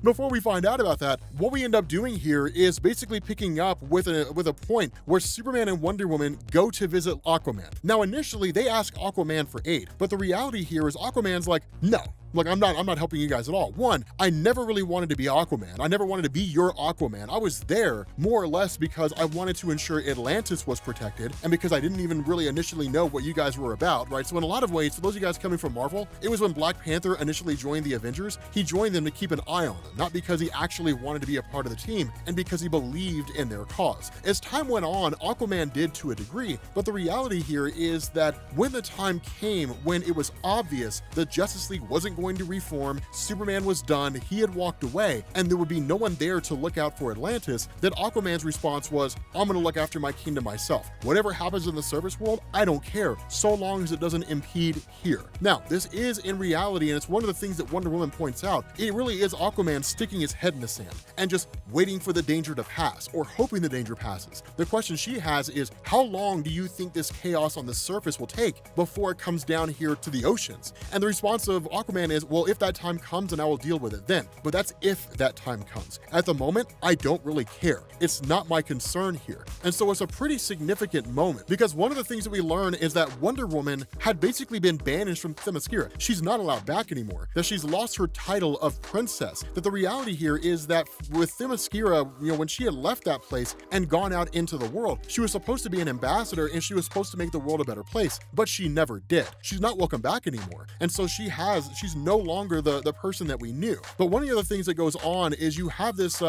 before we find out about that, what we end up doing here is basically picking up with a point where Superman and Wonder Woman go to visit Aquaman. Now, initially, they ask Aquaman for aid, but the reality here is Aquaman's like, no. Look, I'm not helping you guys at all. One, I never really wanted to be Aquaman. I never wanted to be your Aquaman. I was there more or less because I wanted to ensure Atlantis was protected and because I didn't even really initially know what you guys were about, right? So in a lot of ways, for those of you guys coming from Marvel, it was when Black Panther initially joined the Avengers, he joined them to keep an eye on them, not because he actually wanted to be a part of the team and because he believed in their cause. As time went on, Aquaman did to a degree, but the reality here is that when the time came when it was obvious the Justice League wasn't going to reform, Superman was done, he had walked away, and there would be no one there to look out for Atlantis, that Aquaman's response was, I'm gonna look after my kingdom myself. Whatever happens in the surface world, I don't care, so long as it doesn't impede here. Now, this is in reality, and it's one of the things that Wonder Woman points out, it really is Aquaman sticking his head in the sand and just waiting for the danger to pass, or hoping the danger passes. The question she has is, how long do you think this chaos on the surface will take before it comes down here to the oceans? And the response of Aquaman is, well, if that time comes, then I will deal with it then. But that's if that time comes. At the moment, I don't really care. It's not my concern here. And so it's a pretty significant moment because one of the things that we learn is that Wonder Woman had basically been banished from Themyscira. She's not allowed back anymore, that she's lost her title of princess, that the reality here is that with Themyscira, when she had left that place and gone out into the world, she was supposed to be an ambassador and she was supposed to make the world a better place, but she never did. She's not welcome back anymore. And so she's no longer the person that we knew. But one of the other things that goes on is you have this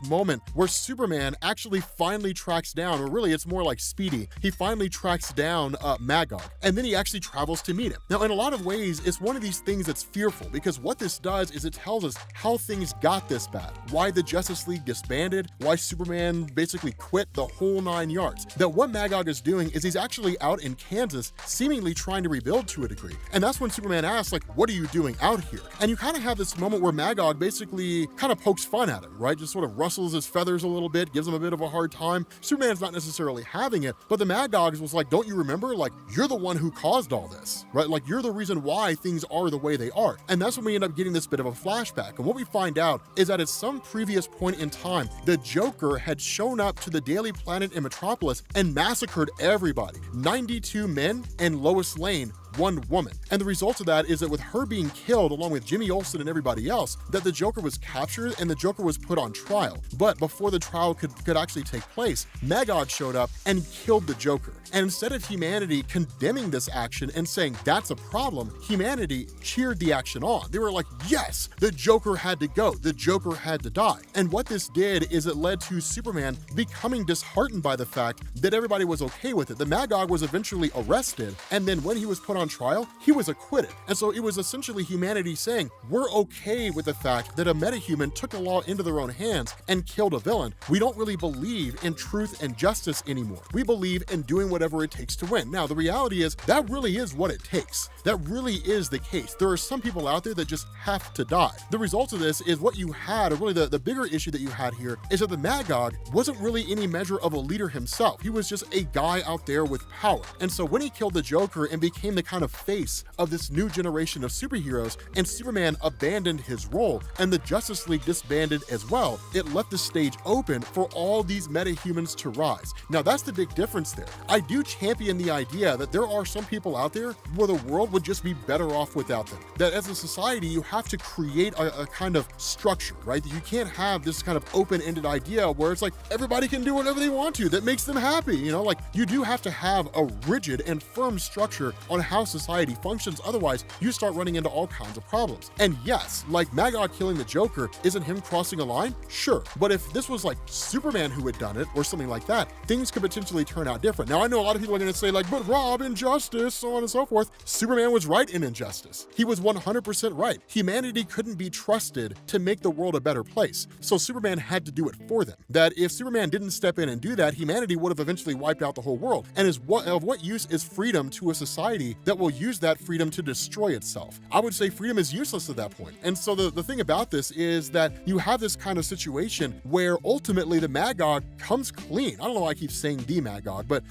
moment where Superman actually finally tracks down, or really it's more like Speedy, he finally tracks down Magog, and then he actually travels to meet him. Now, in a lot of ways, it's one of these things that's fearful because what this does is it tells us how things got this bad, why the Justice League disbanded, why Superman basically quit, the whole 9 yards. That what Magog is doing is he's actually out in Kansas seemingly trying to rebuild to a degree. And that's when Superman asks, like, what are you doing out here? And you kind of have this moment where Magog basically kind of pokes fun at him, right? Just sort of rustles his feathers a little bit, gives him a bit of a hard time. Superman's not necessarily having it, but the Magogs was like, don't you remember? Like, you're the one who caused all this, right? Like, you're the reason why things are the way they are. And that's when we end up getting this bit of a flashback. And what we find out is that at some previous point in time, the Joker had shown up to the Daily Planet in Metropolis and massacred everybody. 92 men and Lois Lane one woman. And the result of that is that with her being killed along with Jimmy Olsen and everybody else, that the Joker was captured and the Joker was put on trial. But before the trial could actually take place, Magog showed up and killed the Joker. And instead of humanity condemning this action and saying that's a problem, humanity cheered the action on. They were like, yes, the Joker had to go. The Joker had to die. And what this did is it led to Superman becoming disheartened by the fact that everybody was okay with it. The Magog was eventually arrested, and then when he was put on trial, he was acquitted. And so it was essentially humanity saying, we're okay with the fact that a metahuman took the law into their own hands and killed a villain. We don't really believe in truth and justice anymore. We believe in doing whatever it takes to win. Now, the reality is that really is what it takes. That really is the case. There are some people out there that just have to die. The result of this is what you had, or really the bigger issue that you had here, is that the Magog wasn't really any measure of a leader himself. He was just a guy out there with power. And so when he killed the Joker and became the kind of face of this new generation of superheroes, and Superman abandoned his role and the Justice League disbanded as well, it left the stage open for all these metahumans to rise. Now, that's the big difference there. I do champion the idea that there are some people out there where the world would just be better off without them. That as a society, you have to create a kind of structure, right? You can't have this kind of open-ended idea where it's like everybody can do whatever they want to that makes them happy. You know, like you do have to have a rigid and firm structure on how society functions. Otherwise, you start running into all kinds of problems. And yes, like Magog killing the Joker isn't him crossing a line, sure. But if this was like Superman who had done it or something like that, things could potentially turn out different. Now, I know a lot of people are going to say like, but Rob, injustice, so on and so forth. Superman was right in injustice. He was 100% right. Humanity couldn't be trusted to make the world a better place. So Superman had to do it for them. That if Superman didn't step in and do that, humanity would have eventually wiped out the whole world. And of what use is freedom to a society that will use that freedom to destroy itself? I would say freedom is useless at that point. And so the thing about this is that you have this kind of situation where ultimately the Magog comes clean. I don't know why I keep saying the Magog, but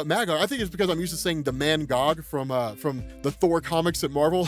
Magog, I think it's because I'm used to saying the Man Gog from the Thor comics at Marvel.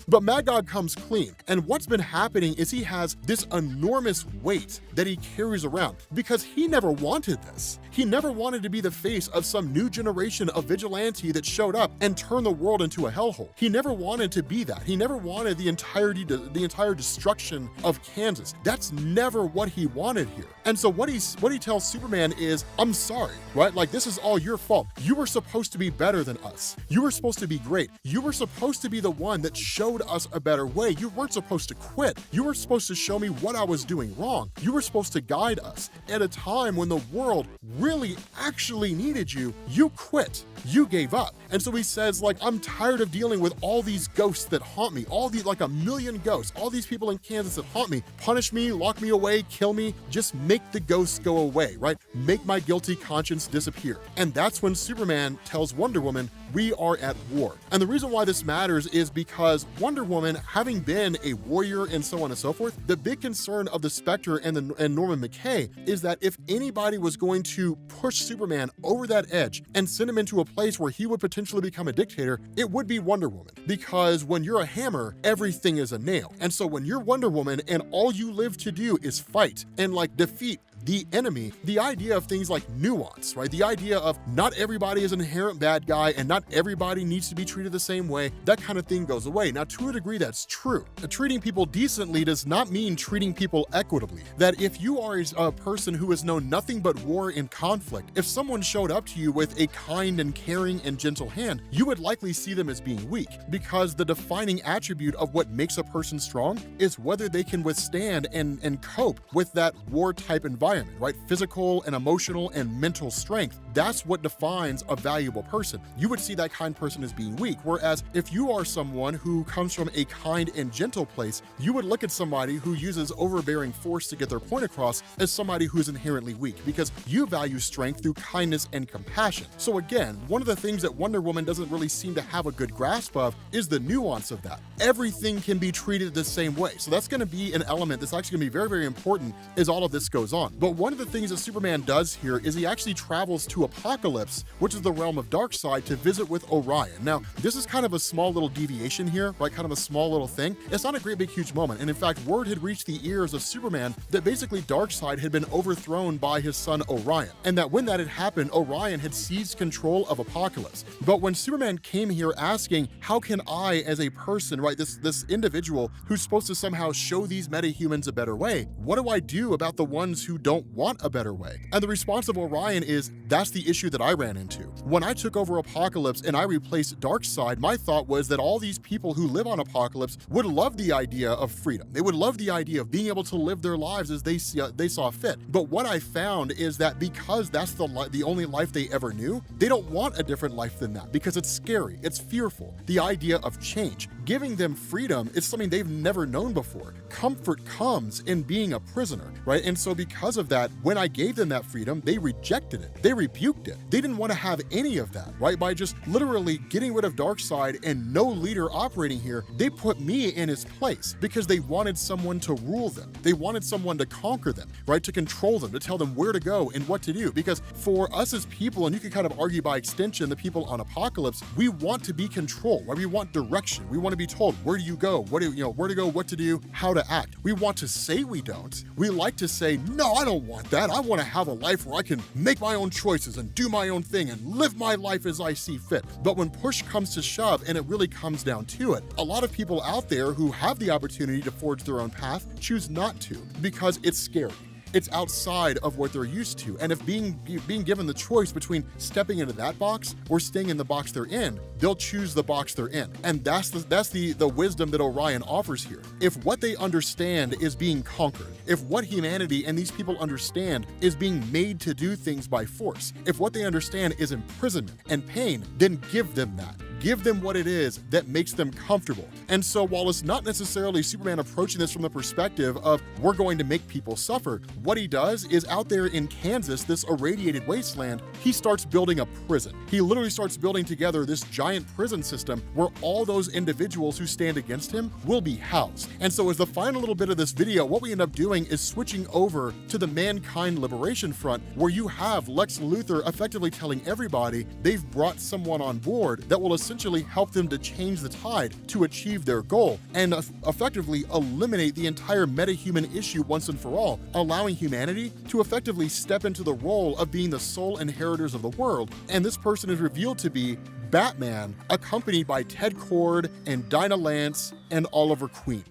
But Magog comes clean. And what's been happening is he has this enormous weight that he carries around because he never wanted this. He never wanted to be the face of some new generation of vigilante that showed up and turned the world into a hellhole. He never wanted to be that. He never wanted the entire destruction of Kansas. That's never what he wanted here. And so what he tells Superman is, I'm sorry, right? Like, this is all your fault. You were supposed to be better than us. You were supposed to be great. You were supposed to be the one that showed us a better way. You weren't supposed to quit. You were supposed to show me what I was doing wrong. You were supposed to guide us. At a time when the world really actually needed you, you quit. You gave up. And so he says, like, I'm tired of dealing with all these ghosts that haunt me, all these, like a million ghosts, all these people in Kansas that haunt me. Punish me, lock me away, kill me, just make the ghosts go away, right? Make my guilty conscience disappear. And that's when Superman tells Wonder Woman, we are at war. And the reason why this matters is because Wonder Woman, having been a warrior and so on and so forth, the big concern of the Spectre and Norman McKay is that if anybody was going to push Superman over that edge and send him into a place where he would potentially become a dictator, it would be Wonder Woman. Because when you're a hammer, everything is a nail. And so when you're Wonder Woman and all you live to do is fight and like defeat the enemy, the idea of things like nuance, right? The idea of not everybody is an inherent bad guy and not everybody needs to be treated the same way, that kind of thing goes away. Now, to a degree, that's true. Treating people decently does not mean treating people equitably. That if you are a person who has known nothing but war and conflict, if someone showed up to you with a kind and caring and gentle hand, you would likely see them as being weak, because the defining attribute of what makes a person strong is whether they can withstand and cope with that war-type environment. Right? Physical and emotional and mental strength. That's what defines a valuable person. You would see that kind person as being weak. Whereas if you are someone who comes from a kind and gentle place, you would look at somebody who uses overbearing force to get their point across as somebody who's inherently weak, because you value strength through kindness and compassion. So again, one of the things that Wonder Woman doesn't really seem to have a good grasp of is the nuance of that. Everything can be treated the same way. So that's going to be an element that's actually going to be very, very important as all of this goes on. But one of the things that Superman does here is he actually travels to Apokolips, which is the realm of Darkseid, to visit with Orion. Now, this is kind of a small little deviation here, right? Kind of a small little thing. It's not a great big huge moment. And in fact, word had reached the ears of Superman that basically Darkseid had been overthrown by his son Orion, and that when that had happened, Orion had seized control of Apokolips. But when Superman came here asking, how can I as a person, right, this individual who's supposed to somehow show these metahumans a better way, what do I do about the ones who don't want a better way? And the response of Orion is, that's the issue that I ran into. When I took over Apokolips and I replaced Darkseid, my thought was that all these people who live on Apokolips would love the idea of freedom. They would love the idea of being able to live their lives as they saw fit. But what I found is that because that's the only life they ever knew, they don't want a different life than that because it's scary, it's fearful. The idea of change, giving them freedom, is something they've never known before. Comfort comes in being a prisoner, right? And so because of that, when I gave them that freedom, they rejected it. They rebuked it. They didn't want to have any of that, right? By just literally getting rid of Darkseid and no leader operating here, they put me in his place because they wanted someone to rule them. They wanted someone to conquer them, right? To control them, to tell them where to go and what to do. Because for us as people, and you can kind of argue by extension, the people on Apokolips, we want to be controlled, right? We want direction. We want to be told where do you go, where to go, what to do, how to act. We want to say we don't. We like to say, no, I don't want that. I want to have a life where I can make my own choices and do my own thing and live my life as I see fit. But when push comes to shove and it really comes down to it, a lot of people out there who have the opportunity to forge their own path choose not to because it's scary. It's outside of what they're used to. And if being given the choice between stepping into that box or staying in the box they're in, they'll choose the box they're in. And that's the wisdom that Orion offers here. If what they understand is being conquered, if what humanity and these people understand is being made to do things by force, if what they understand is imprisonment and pain, then give them that. Give them what it is that makes them comfortable. And so while it's not necessarily Superman approaching this from the perspective of we're going to make people suffer, what he does is out there in Kansas, this irradiated wasteland, he starts building a prison. He literally starts building together this giant prison system where all those individuals who stand against him will be housed. And so as the final little bit of this video, what we end up doing is switching over to the Mankind Liberation Front, where you have Lex Luthor effectively telling everybody they've brought someone on board that will essentially help them to change the tide to achieve their goal and effectively eliminate the entire metahuman issue once and for all, allowing humanity to effectively step into the role of being the sole inheritors of the world. And this person is revealed to be Batman, accompanied by Ted Kord and Dinah Lance and Oliver Queen.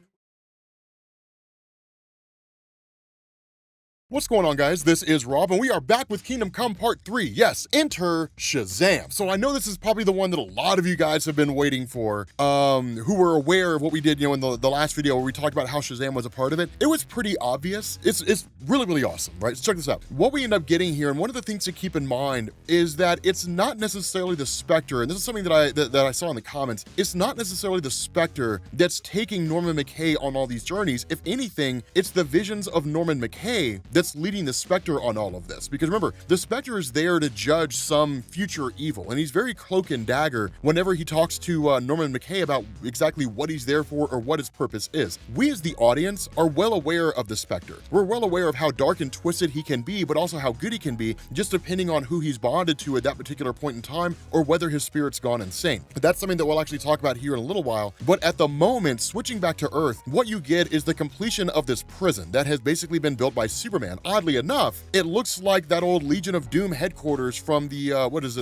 What's going on, guys? This is Rob, and we are back with Kingdom Come Part 3. Yes, enter Shazam. So I know this is probably the one that a lot of you guys have been waiting for, who were aware of what we did, in the last video where we talked about how Shazam was a part of it. It was pretty obvious. It's really, really awesome, right? So check this out. What we end up getting here, and one of the things to keep in mind is that it's not necessarily the Spectre, and this is something that I saw in the comments, it's not necessarily the Spectre that's taking Norman McKay on all these journeys. If anything, it's the visions of Norman McKay that's leading the Spectre on all of this. Because remember, the Spectre is there to judge some future evil, and he's very cloak and dagger whenever he talks to Norman McKay about exactly what he's there for or what his purpose is. We as the audience are well aware of the Spectre. We're well aware of how dark and twisted he can be, but also how good he can be, just depending on who he's bonded to at that particular point in time or whether his spirit's gone insane. But that's something that we'll actually talk about here in a little while. But at the moment, switching back to Earth, what you get is the completion of this prison that has basically been built by Superman. Oddly enough, it looks like that old Legion of Doom headquarters from the,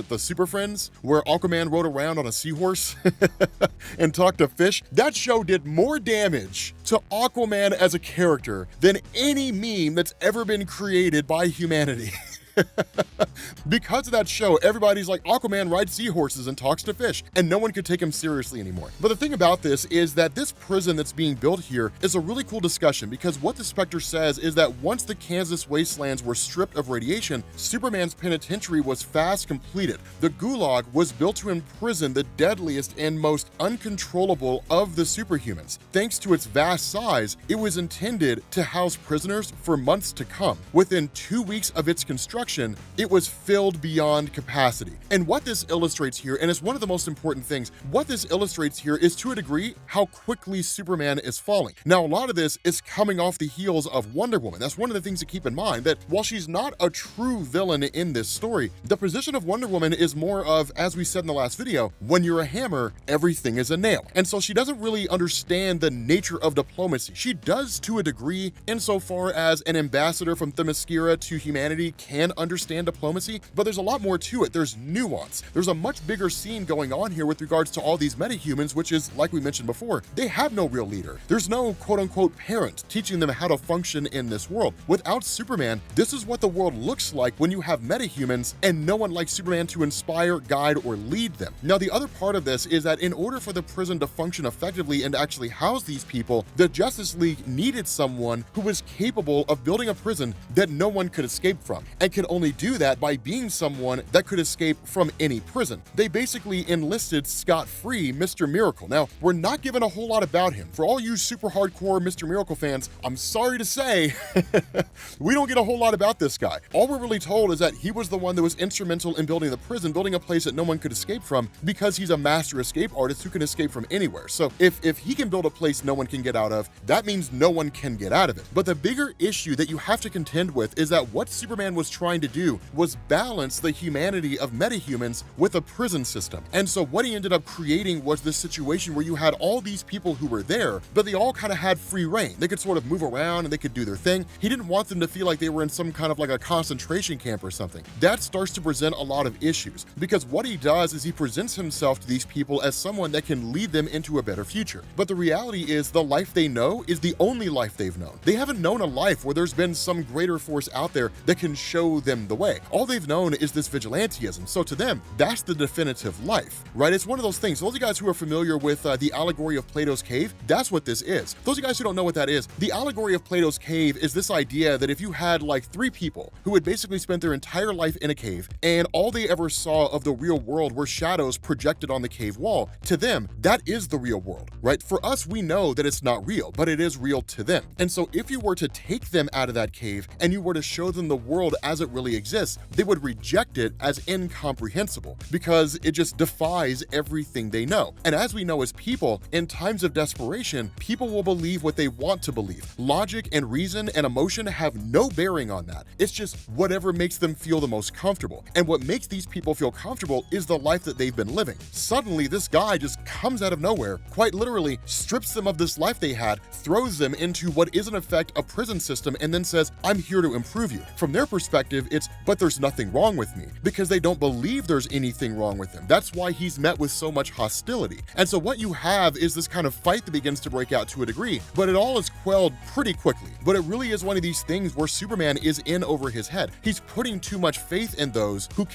the Super Friends, where Aquaman rode around on a seahorse and talked to fish. That show did more damage to Aquaman as a character than any meme that's ever been created by humanity. Because of that show, everybody's like, Aquaman rides seahorses and talks to fish, and no one could take him seriously anymore. But the thing about this is that this prison that's being built here is a really cool discussion, because what the Spectre says is that once the Kansas wastelands were stripped of radiation, Superman's penitentiary was fast completed. The Gulag was built to imprison the deadliest and most uncontrollable of the superhumans. Thanks to its vast size, it was intended to house prisoners for months to come. Within 2 weeks of its construction, destruction, it was filled beyond capacity. And what this illustrates here, and it's one of the most important things, what this illustrates here is to a degree how quickly Superman is falling. Now, a lot of this is coming off the heels of Wonder Woman. That's one of the things to keep in mind, that while she's not a true villain in this story, the position of Wonder Woman is more of, as we said in the last video, when you're a hammer, everything is a nail. And so she doesn't really understand the nature of diplomacy. She does to a degree, insofar as an ambassador from Themyscira to humanity can understand diplomacy, but there's a lot more to it. There's nuance. There's a much bigger scene going on here with regards to all these metahumans, which is, like we mentioned before, they have no real leader. There's no quote-unquote parent teaching them how to function in this world. Without Superman, this is what the world looks like when you have metahumans and no one like Superman to inspire, guide, or lead them. Now, the other part of this is that in order for the prison to function effectively and to actually house these people, the Justice League needed someone who was capable of building a prison that no one could escape from, and could only do that by being someone that could escape from any prison. They basically enlisted scot-free Mr. Miracle. Now, we're not given a whole lot about him. For all you super hardcore Mr. Miracle fans, I'm sorry to say, we don't get a whole lot about this guy. All we're really told is that he was the one that was instrumental in building the prison, building a place that no one could escape from, because he's a master escape artist who can escape from anywhere. So if he can build a place no one can get out of, that means no one can get out of it. But the bigger issue that you have to contend with is that what Superman was trying to do was balance the humanity of metahumans with a prison system. And so what he ended up creating was this situation where you had all these people who were there, but they all kind of had free reign. They could sort of move around and they could do their thing. He didn't want them to feel like they were in some kind of like a concentration camp or something. That starts to present a lot of issues, because what he does is he presents himself to these people as someone that can lead them into a better future. But the reality is the life they know is the only life they've known. They haven't known a life where there's been some greater force out there that can show them the way. All they've known is this vigilantism. So to them, that's the definitive life, right? It's one of those things. Those of you guys who are familiar with the allegory of Plato's cave, that's what this is. Those of you guys who don't know what that is, the allegory of Plato's cave is this idea that if you had like three people who had basically spent their entire life in a cave, and all they ever saw of the real world were shadows projected on the cave wall, to them, that is the real world, right? For us, we know that it's not real, but it is real to them. And so if you were to take them out of that cave and you were to show them the world as it really exists, they would reject it as incomprehensible, because it just defies everything they know. And as we know as people, in times of desperation, people will believe what they want to believe. Logic and reason and emotion have no bearing on that. It's just whatever makes them feel the most comfortable. And what makes these people feel comfortable is the life that they've been living. Suddenly, this guy just comes out of nowhere, quite literally strips them of this life they had, throws them into what is in effect a prison system, and then says, I'm here to improve you. From their perspective, it's, but there's nothing wrong with me, because they don't believe there's anything wrong with them. That's why he's met with so much hostility. And so what you have is this kind of fight that begins to break out to a degree, but it all is quelled pretty quickly. But it really is one of these things where Superman is in over his head. He's putting too much faith in those who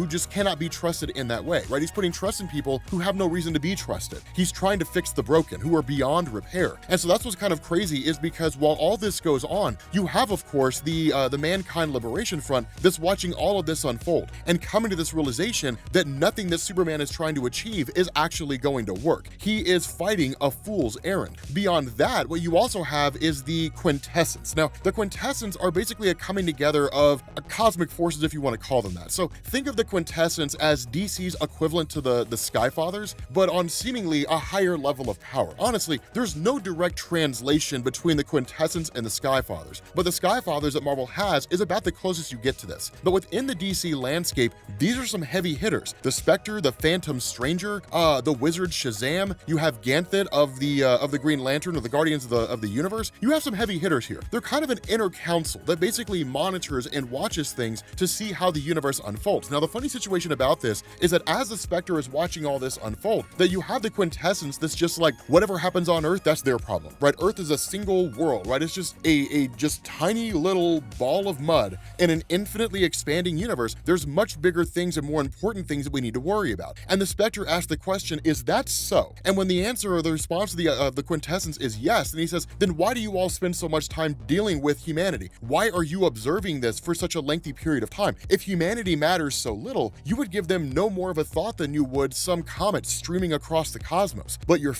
just cannot be trusted in that way, right? He's putting trust in people who have no reason to be trusted. He's trying to fix the broken, who are beyond repair. And so that's what's kind of crazy, is because while all this goes on, you have, of course, the Mankind Liberation Front that's watching all of this unfold and coming to this realization that nothing that Superman is trying to achieve is actually going to work. He is fighting a fool's errand. Beyond that, what you also have is the Quintessence. Now, the Quintessence are basically a coming together of cosmic forces, if you want to call them that. So think of the Quintessence as DC's equivalent to the Skyfathers, but on seemingly a higher level of power. Honestly, there's no direct translation between the Quintessence and the Skyfathers, but the Skyfathers that Marvel has is about the closest you get to this. But within the DC landscape, these are some heavy hitters. The Spectre, the Phantom Stranger, the Wizard Shazam, you have Ganthet of the Green Lantern, or the Guardians of the Universe. You have some heavy hitters here. They're kind of an inner council that basically monitors and watches things to see how the universe unfolds. Now, the funny situation about this is that as the Spectre is watching all this unfold, that you have the Quintessence that's just like, whatever happens on Earth, that's their problem, right? Earth is a single world, right? It's just a just tiny little ball of mud in an infinitely expanding universe. There's much bigger things and more important things that we need to worry about. And the Spectre asks the question, is that so? And when the answer or the response to the Quintessence is yes, then he says, then why do you all spend so much time dealing with humanity? Why are you observing this for such a lengthy period of time? If humanity matters so little, you would give them no more of a thought than you would some comet streaming across the cosmos. But you're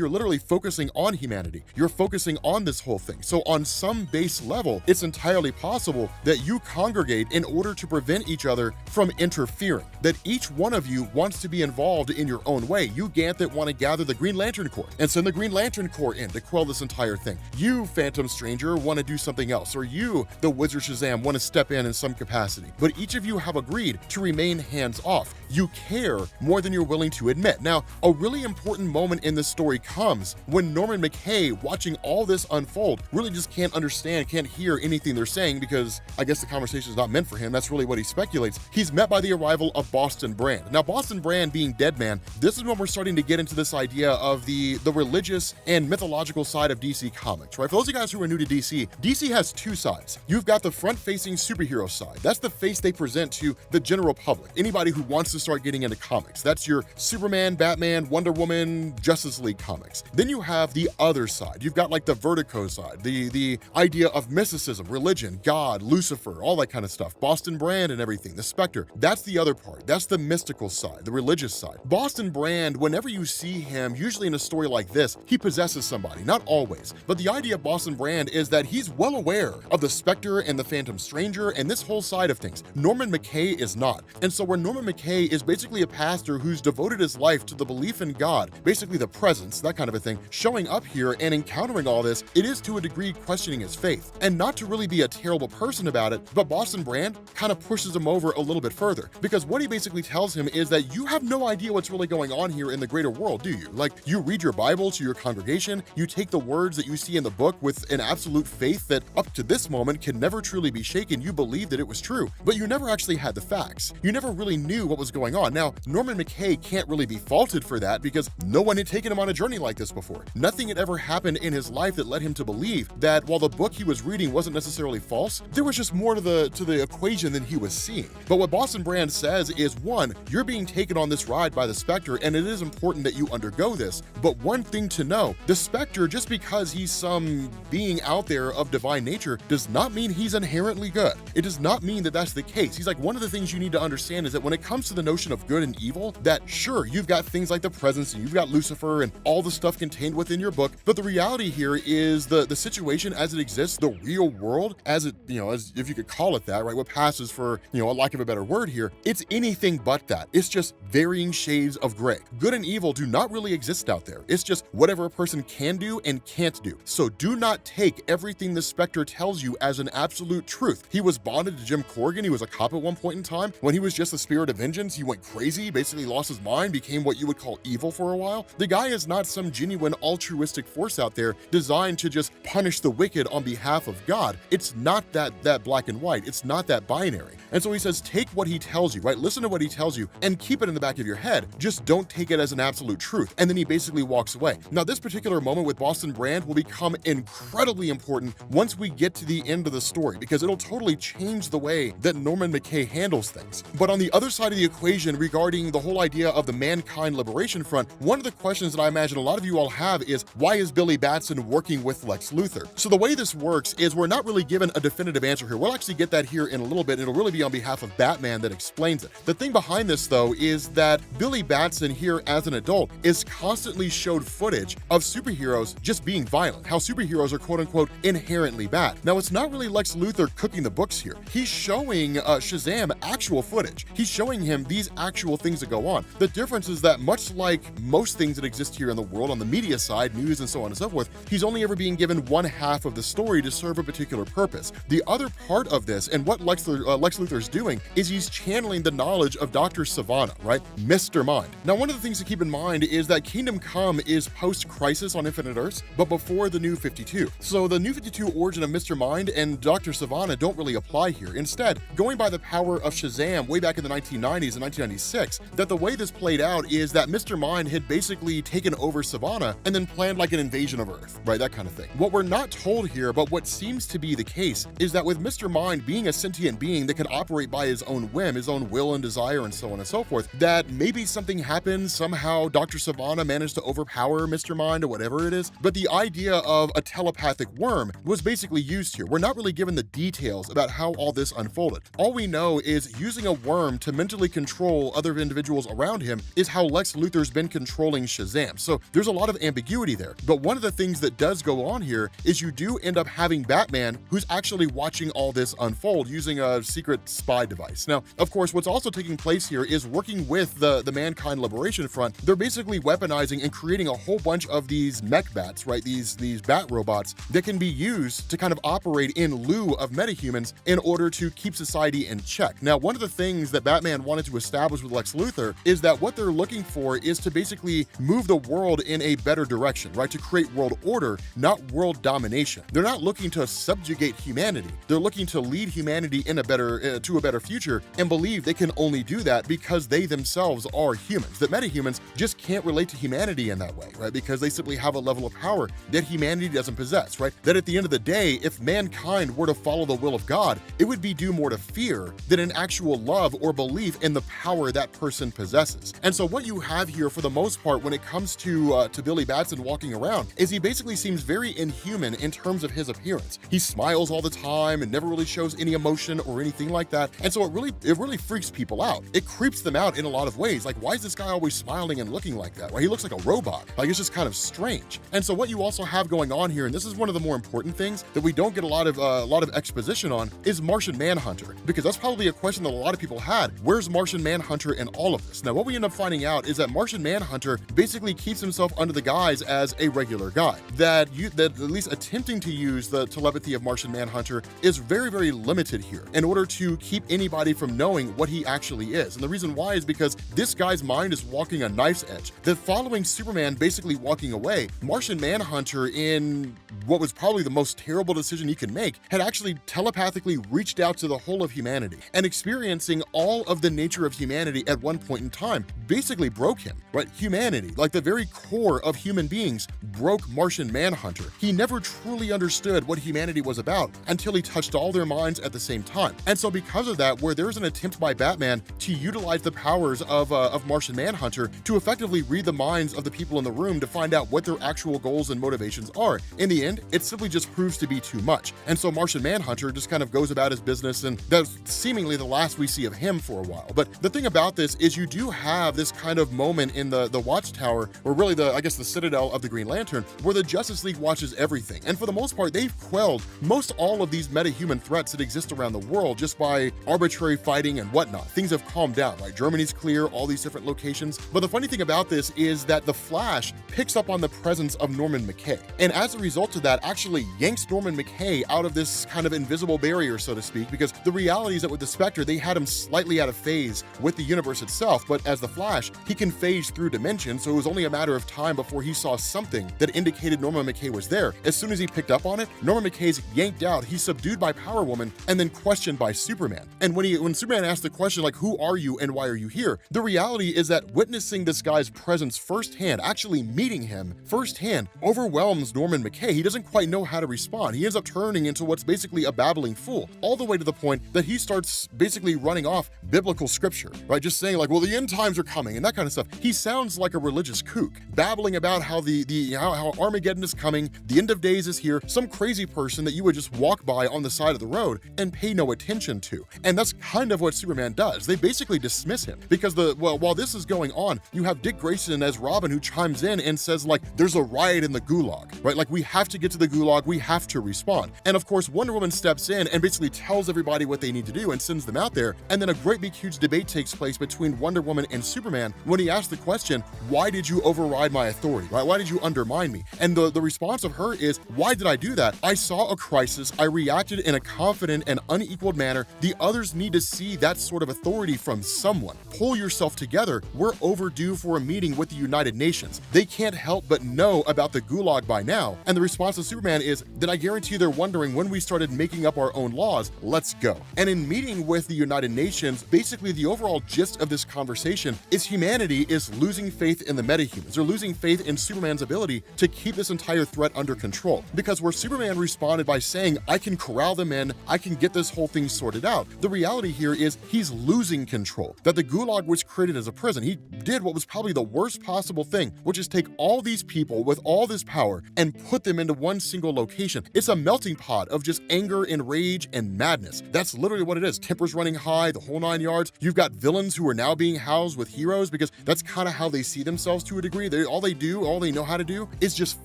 literally focusing on humanity. You're focusing on this whole thing. So on some base level, it's entirely possible that you congregate in order to prevent each other from interfering, that each one of you wants to be involved in your own way. You, Ganthet, want to gather the Green Lantern Corps and send the Green Lantern Corps in to quell this entire thing. You, Phantom Stranger, want to do something else, or you, the Wizard Shazam, want to step in some capacity. But each of you have agreed to remain hands-off. You care more than you're willing to admit. Now, a really important moment in this story comes when Norman McKay, watching all this unfold, really just can't understand, can't hear anything they're saying because I guess the conversation is not meant for him. That's really what he speculates. He's met by the arrival of Boston Brand. Now, Boston Brand being Deadman, this is when we're starting to get into this idea of the religious and mythological side of DC Comics, right? For those of you guys who are new to DC, DC has two sides. You've got the front-facing superhero side. That's the face they present to the general public, anybody who wants to start getting into comics. That's your Superman, Batman, Wonder Woman, Justice League comics. Then you have the other side. You've got like the Vertigo side, the idea of mysticism, religion, God, Lucifer, all that kind of stuff. Boston Brand and everything, the Spectre. That's the other part. That's the mystical side, the religious side. Boston Brand, whenever you see him, usually in a story like this, he possesses somebody, not always. But the idea of Boston Brand is that he's well aware of the Spectre and the Phantom Stranger and this whole side of things. Norman McKay is not. And so where Norman McKay is basically a pastor who's devoted his life to the belief in God, basically the presence, that kind of a thing, showing up here and encountering all this, it is to a degree questioning his faith. And not to really be a terrible person about it, but Boston Brand kind of pushes him over a little bit further. Because what he basically tells him is that you have no idea what's really going on here in the greater world, do you? Like, you read your Bible to your congregation, you take the words that you see in the book with an absolute faith that up to this moment can never truly be shaken. You believe that it was true, but you never actually had the facts. You never really knew what was going on. Now, Norman McKay can't really be faulted for that because no one had taken him on a journey like this before. Nothing had ever happened in his life that led him to believe that while the book he was reading wasn't necessarily false, there was just more to the equation than he was seeing. But what Boston Brand says is, one, you're being taken on this ride by the Spectre, and it is important that you undergo this. But one thing to know, the Spectre, just because he's some being out there of divine nature, does not mean he's inherently good. It does not mean that that's the case. He's like, one of the things you need to understand is that when it comes to the notion of good and evil, that sure, you've got things like the presence, and you've got Lucifer and all the stuff contained within your book, but the reality here is the situation as it exists, the real world, as it, as if you could call it that, right? What passes for, a lack of a better word here, it's anything but that. It's just varying shades of gray. Good and evil do not really exist out there. It's just whatever a person can do and can't do. So do not take everything the Spectre tells you as an absolute truth. He was bonded to Jim Corrigan. He was a cop at one point in time. When he was just the spirit of vengeance, he went crazy, basically lost his mind, became what you would call evil for a while. The guy is not some genuine altruistic force out there designed to just punish the wicked on behalf of God. It's not that black and white. It's not that binary. And so he says, take what he tells you, right? Listen to what he tells you and keep it in the back of your head. Just don't take it as an absolute truth. And then he basically walks away. Now, this particular moment with Boston Brand will become incredibly important once we get to the end of the story, because it'll totally change the way that Norman McKay handles things. But on the other side of the equation, regarding the whole idea of the Mankind Liberation Front, one of the questions that I imagine a lot of you all have is, why is Billy Batson working with Lex Luthor? So the way this works is we're not really given a definitive answer here. We'll actually get that here in a little bit. It'll really be on behalf of Batman that explains it. The thing behind this, though, is that Billy Batson here as an adult is constantly showed footage of superheroes just being violent, how superheroes are quote-unquote inherently bad. Now, it's not really Lex Luthor cooking the books here. He's showing Shazam actual footage. He's showing him these actual things that go on. The difference is that much like most things that exist here in the world on the media side, news and so on and so forth, he's only ever being given one half of the story to serve a particular purpose. The other part of this, and what Lex Luthor's doing, is he's channeling the knowledge of Dr. Sivana, right? Mr. Mind. Now, one of the things to keep in mind is that Kingdom Come is post-Crisis on Infinite Earths, but before the New 52. So the New 52 origin of Mr. Mind and Dr. Sivana don't really apply here. Instead, going by the power of Shazam way back in the 1990s and 1996, that the way this played out is that Mr. Mind had basically taken over Sivana and then planned like an invasion of Earth, right? That kind of thing. What we're not told here, but what seems to be the case, is that with Mr. Mind being a sentient being that can operate by his own whim, his own will and desire and so on and so forth, that maybe something happened, somehow Dr. Sivana managed to overpower Mr. Mind or whatever it is, but the idea of a telepathic worm was basically used here. We're not really given the details about how all this unfolded. All we know is using a worm to mentally control other individuals around him is how Lex Luthor's been controlling Shazam. So there's a lot of ambiguity there. But one of the things that does go on here is you do end up having Batman who's actually watching all this this unfold using a secret spy device. Now, of course, what's also taking place here is working with the Mankind Liberation Front. They're basically weaponizing and creating a whole bunch of these mech bats, right? These bat robots that can be used to kind of operate in lieu of metahumans in order to keep society in check. Now, one of the things that Batman wanted to establish with Lex Luthor is that what they're looking for is to basically move the world in a better direction, right? To create world order, not world domination. They're not looking to subjugate humanity. They're looking to lead humanity in a better future, and believe they can only do that because they themselves are humans. That metahumans just can't relate to humanity in that way, right? Because they simply have a level of power that humanity doesn't possess, right? That at the end of the day, if mankind were to follow the will of God, it would be due more to fear than an actual love or belief in the power that person possesses. And so what you have here for the most part when it comes to Billy Batson walking around is he basically seems very inhuman in terms of his appearance. He smiles all the time and never really shows any emotion or anything like that. And so it really freaks people out. It creeps them out in a lot of ways. Like, why is this guy always smiling and looking like that? Well, he looks like a robot. Like, it's just kind of strange. And so what you also have going on here, and this is one of the more important things that we don't get a lot of exposition on, is Martian Manhunter, because that's probably a question that a lot of people had. Where's Martian Manhunter in all of this? Now, what we end up finding out is that Martian Manhunter basically keeps himself under the guise as a regular guy. That at least attempting to use the telepathy of Martian Manhunter is very, very limited here in order to keep anybody from knowing what he actually is. And the reason why is because this guy's mind is walking a knife's edge. That following Superman basically walking away, Martian Manhunter, in what was probably the most terrible decision he could make, had actually telepathically reached out to the whole of humanity, and experiencing all of the nature of humanity at one point in time basically broke him, right? Humanity, like the very core of human beings, broke Martian Manhunter. He never truly understood what humanity was about until he touched all their minds at the same time. And so because of that, where there's an attempt by Batman to utilize the powers of Martian Manhunter to effectively read the minds of the people in the room to find out what their actual goals and motivations are, in the end, it simply just proves to be too much. And so Martian Manhunter just kind of goes about his business, and that's seemingly the last we see of him for a while. But the thing about this is you do have this kind of moment in the Watchtower, or really the Citadel of the Green Lantern, where the Justice League watches everything. And for the most part, they've quelled most all of these meta-human threats that exist around the world just by arbitrary fighting and whatnot. Things have calmed down, right? Germany's clear, all these different locations. But the funny thing about this is that the Flash picks up on the presence of Norman McKay. And as a result of that, actually yanks Norman McKay out of this kind of invisible barrier, so to speak, because the reality is that with the Spectre, they had him slightly out of phase with the universe itself, but as the Flash, he can phase through dimensions, so it was only a matter of time before he saw something that indicated Norman McKay was there. As soon as he picked up on it, Norman McKay's yanked out, he's subdued by Power Woman, and then questioned by Superman. And when Superman asked the question, like, who are you and why are you here? The reality is that witnessing this guy's presence firsthand, actually meeting him firsthand, overwhelms Norman McKay. He doesn't quite know how to respond. He ends up turning into what's basically a babbling fool, all the way to the point that he starts basically running off biblical scripture, right? Just saying like, well, the end times are coming and that kind of stuff. He sounds like a religious kook, babbling about how how Armageddon is coming, the end of days is here, some crazy person that you would just walk by on the side of the road and pay no attention to. And that's kind of what Superman does. They basically dismiss him because while this is going on, you have Dick Grayson as Robin, who chimes in and says like, there's a riot in the gulag, right? Like, we have to get to the gulag, we have to respond. And of course, Wonder Woman steps in and basically tells everybody what they need to do and sends them out there. And then a great big huge debate takes place between Wonder Woman and Superman when he asks the question, why did you override my authority, right? Why did you undermine me? And the response of her is, why did I do that? I saw a crisis, I reacted in a confident and unequaled manner. The others need to see that sort of authority from someone. Pull yourself together. We're overdue for a meeting with the United Nations. They can't help but know about the gulag by now. And the response of Superman is, then I guarantee they're wondering when we started making up our own laws. Let's go. And in meeting with the United Nations, basically the overall gist of this conversation is humanity is losing faith in the metahumans. They're losing faith in Superman's ability to keep this entire threat under control. Because where Superman responded by saying, I can corral them in, I can get this whole thing sorted out, the reality here is he's losing control. That the gulag was created as a prison. He did what was probably the worst possible thing, which is take all these people with all this power and put them into one single location. It's a melting pot of just anger and rage and madness. That's literally what it is. Tempers running high, the whole 9 yards. You've got villains who are now being housed with heroes because that's kind of how they see themselves to a degree. All they know how to do is just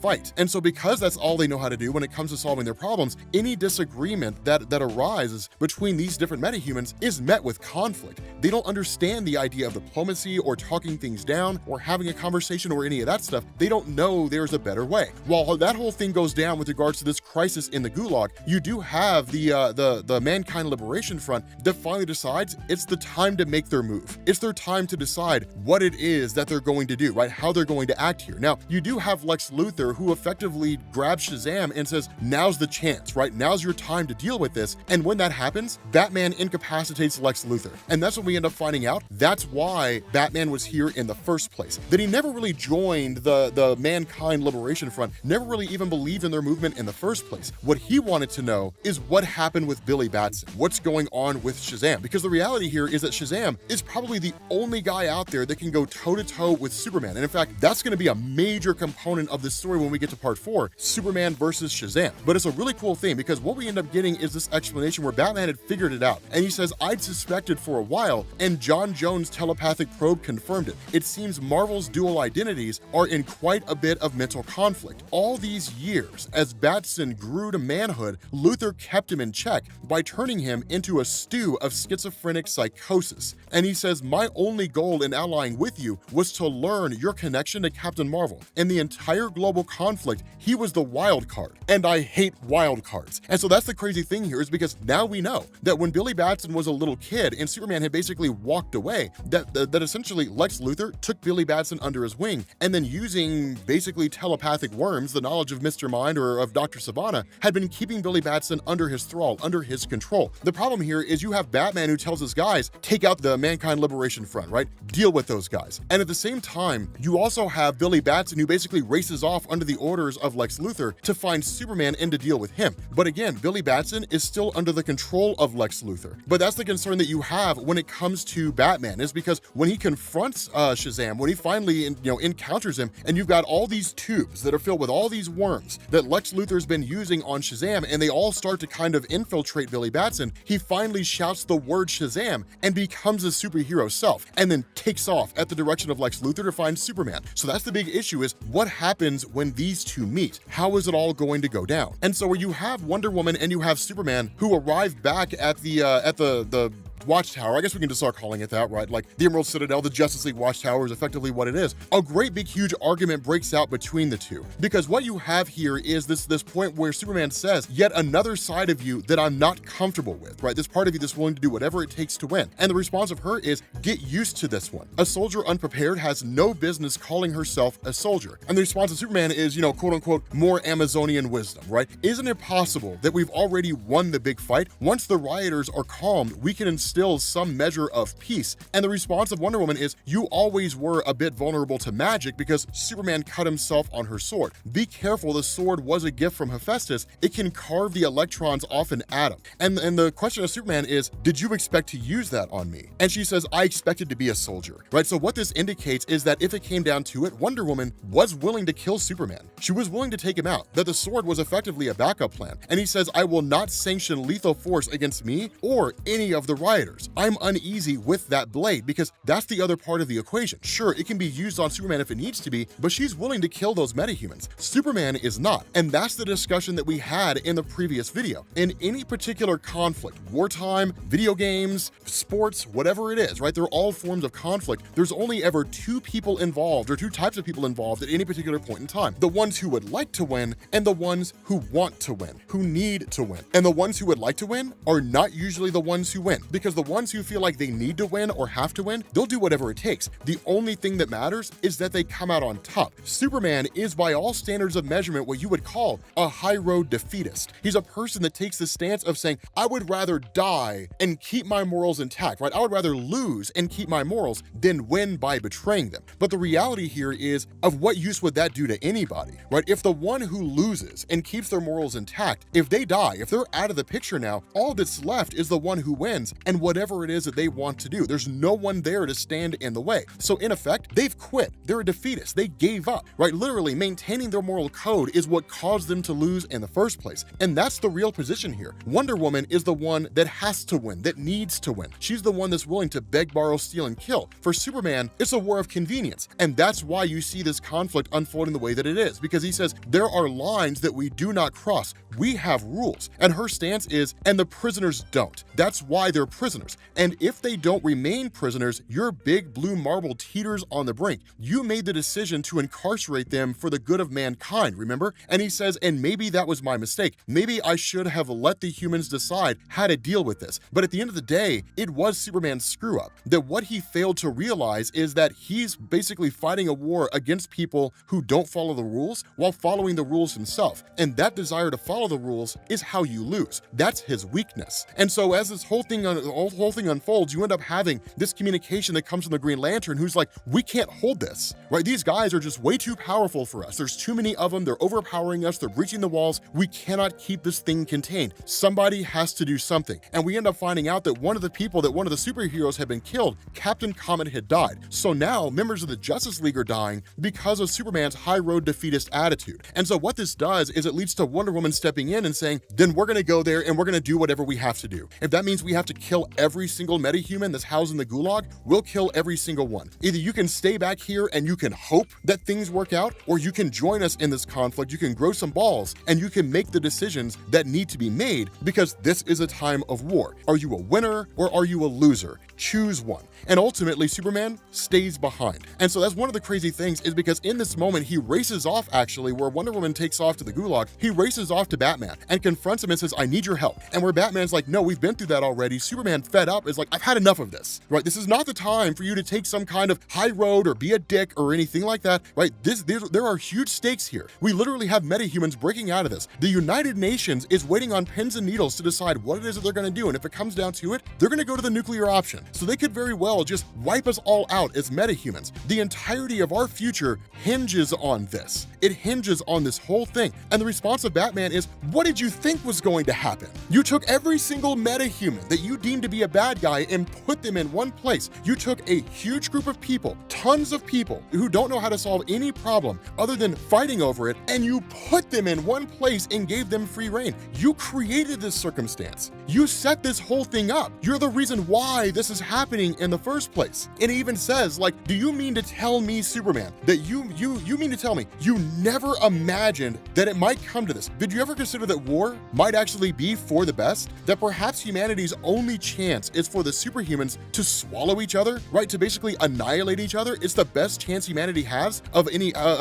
fight. And so because that's all they know how to do when it comes to solving their problems, any disagreement that arises between these different metahumans is met with conflict. They don't understand the idea of diplomacy or talking things down or having a conversation or any of that stuff. They don't know there's a better way. While that whole thing goes down with regards to this crisis in the Gulag, you do have the Mankind Liberation Front that finally decides it's the time to make their move. It's their time to decide what it is that they're going to do, right? How they're going to act here. Now, you do have Lex Luthor, who effectively grabs Shazam and says, now's the chance, right? Now's your time to deal with this. And when that happens, Batman incapacitates Lex Luthor. And that's when we end up finding out that's why Batman was here in the first place. That he never really joined the Mankind Liberation Front, never really even believed in their movement in the first place. What he wanted to know is what happened with Billy Batson, what's going on with Shazam, because the reality here is that Shazam is probably the only guy out there that can go toe-to-toe with Superman. And in fact, that's going to be a major component of this story when we get to part 4, Superman versus Shazam. But it's a really cool thing because what we end up getting is this explanation where Batman had figured it out. And he says, I'd suspected for a while, and John Jones' telepathic probe confirmed it. It seems Marvel's dual identities are in quite a bit of mental conflict. All these years, as Batson grew to manhood, Luthor kept him in check by turning him into a stew of schizophrenic psychosis. And he says, my only goal in allying with you was to learn your connection to Captain Marvel. In the entire global conflict, he was the wild card. And I hate wild cards. And so that's the crazy thing here, is because now we know that when Billy Batson was a little kid and Superman had basically walked away, that essentially Lex Luthor took Billy Batson under his wing, and then using basically telepathic worms, the knowledge of Mr. Mind or of Dr. Sivana, had been keeping Billy Batson under his thrall, under his control. The problem here is you have Batman who tells his guys, take out the Mankind Liberation Front, right? Deal with those guys. And at the same time, you also have Billy Batson who basically races off under the orders of Lex Luthor to find Superman and to deal with him. But again, Billy Batson is still under the control of Lex Luthor. But that's the concern that you have when it comes to Batman, is because when he confronts Shazam, when he finally encounters him, and you've got all these tubes that are filled with all these worms that Lex Luthor's been using on Shazam, and they all start to kind of infiltrate Billy Batson, he finally shouts the word Shazam and becomes a superhero self, and then takes off at the direction of Lex Luthor to find Superman. So that's the big issue, is what happens when these two meet? How is it all going to go down? And so where you have Wonder Woman and you have Superman who arrive back at the Watchtower, I guess we can just start calling it that, right? Like the Emerald Citadel, the Justice League Watchtower is effectively what it is. A great big huge argument breaks out between the two, because what you have here is this point where Superman says, yet another side of you that I'm not comfortable with, right? This part of you that's willing to do whatever it takes to win. And the response of her is, get used to this one. A soldier unprepared has no business calling herself a soldier. And the response of Superman is, quote unquote, more Amazonian wisdom, right? Isn't it possible that we've already won the big fight? Once the rioters are calmed, we can instill some measure of peace. And the response of Wonder Woman is, you always were a bit vulnerable to magic because Superman cut himself on her sword. Be careful, the sword was a gift from Hephaestus. It can carve the electrons off an atom. And the question of Superman is, did you expect to use that on me? And she says, I expected to be a soldier, right? So what this indicates is that if it came down to it, Wonder Woman was willing to kill Superman. She was willing to take him out, that the sword was effectively a backup plan. And he says, I will not sanction lethal force against me or any of the rioters. I'm uneasy with that blade because that's the other part of the equation. Sure, it can be used on Superman if it needs to be, but she's willing to kill those metahumans. Superman is not. And that's the discussion that we had in the previous video. In any particular conflict, wartime, video games, sports, whatever it is, right? They're all forms of conflict. There's only ever two people involved, or two types of people involved at any particular point in time. The ones who would like to win and the ones who want to win, who need to win. And the ones who would like to win are not usually the ones who win, because the ones who feel like they need to win or have to win, they'll do whatever it takes. The only thing that matters is that they come out on top. Superman is, by all standards of measurement, what you would call a high road defeatist. He's a person that takes the stance of saying, I would rather die and keep my morals intact, right? I would rather lose and keep my morals than win by betraying them. But the reality here is, of what use would that do to anybody, right? If the one who loses and keeps their morals intact, if they die, if they're out of the picture now, all that's left is the one who wins. And on whatever it is that they want to do. There's no one there to stand in the way. So in effect, they've quit. They're a defeatist. They gave up, right? Literally, maintaining their moral code is what caused them to lose in the first place. And that's the real position here. Wonder Woman is the one that has to win, that needs to win. She's the one that's willing to beg, borrow, steal, and kill. For Superman, it's a war of convenience. And that's why you see this conflict unfolding the way that it is, because he says, there are lines that we do not cross. We have rules. And her stance is, and the prisoners don't. That's why they're prisoners. And if they don't remain prisoners, your big blue marble teeters on the brink. You made the decision to incarcerate them for the good of mankind, remember? And he says, and maybe that was my mistake. Maybe I should have let the humans decide how to deal with this. But at the end of the day, it was Superman's screw up. That what he failed to realize is that he's basically fighting a war against people who don't follow the rules while following the rules himself. And that desire to follow the rules is how you lose. That's his weakness. And so as this whole thing unfolds, you end up having this communication that comes from the Green Lantern, who's like, we can't hold this, right? These guys are just way too powerful for us. There's too many of them. They're overpowering us. They're breaching the walls. We cannot keep this thing contained. Somebody has to do something. And we end up finding out that one of the superheroes had been killed. Captain Comet had died. So now members of the Justice League are dying because of Superman's high road defeatist attitude. And so what this does is it leads to Wonder Woman stepping in and saying, then we're going to go there and we're going to do whatever we have to do. If that means we have to kill every single metahuman that's housed in the gulag, we'll kill every single one. Either you can stay back here and you can hope that things work out, or you can join us in this conflict, you can grow some balls, and you can make the decisions that need to be made, because this is a time of war. Are you a winner or are you a loser? Choose one. And ultimately, Superman stays behind. And so that's one of the crazy things, is because in this moment, he races off, actually, where Wonder Woman takes off to the gulag, he races off to Batman and confronts him and says, I need your help. And where Batman's like, no, we've been through that already. Superman, fed up, is like, I've had enough of this, right? This is not the time for you to take some kind of high road or be a dick or anything like that, right? There are huge stakes here. We literally have metahumans breaking out of this. The United Nations is waiting on pins and needles to decide what it is that they're going to do. And if it comes down to it, they're going to go to the nuclear option. So they could very well just wipe us all out as metahumans. The entirety of our future hinges on this. It hinges on this whole thing. And the response of Batman is, what did you think was going to happen? You took every single metahuman that you deemed to be a bad guy and put them in one place. You took a huge group of people, tons of people who don't know how to solve any problem other than fighting over it, and you put them in one place and gave them free reign. You created this circumstance. You set this whole thing up. You're the reason why this is happening in the first place. And it even says, like, do you mean to tell me, Superman, that you mean to tell me you never imagined that it might come to this? Did you ever consider that war might actually be for the best? That perhaps humanity's only chance is for the superhumans to swallow each other, right? To basically annihilate each other. It's the best chance humanity has of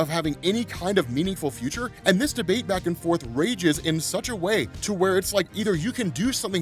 having any kind of meaningful future. And this debate back and forth rages in such a way to where it's like, either you can do something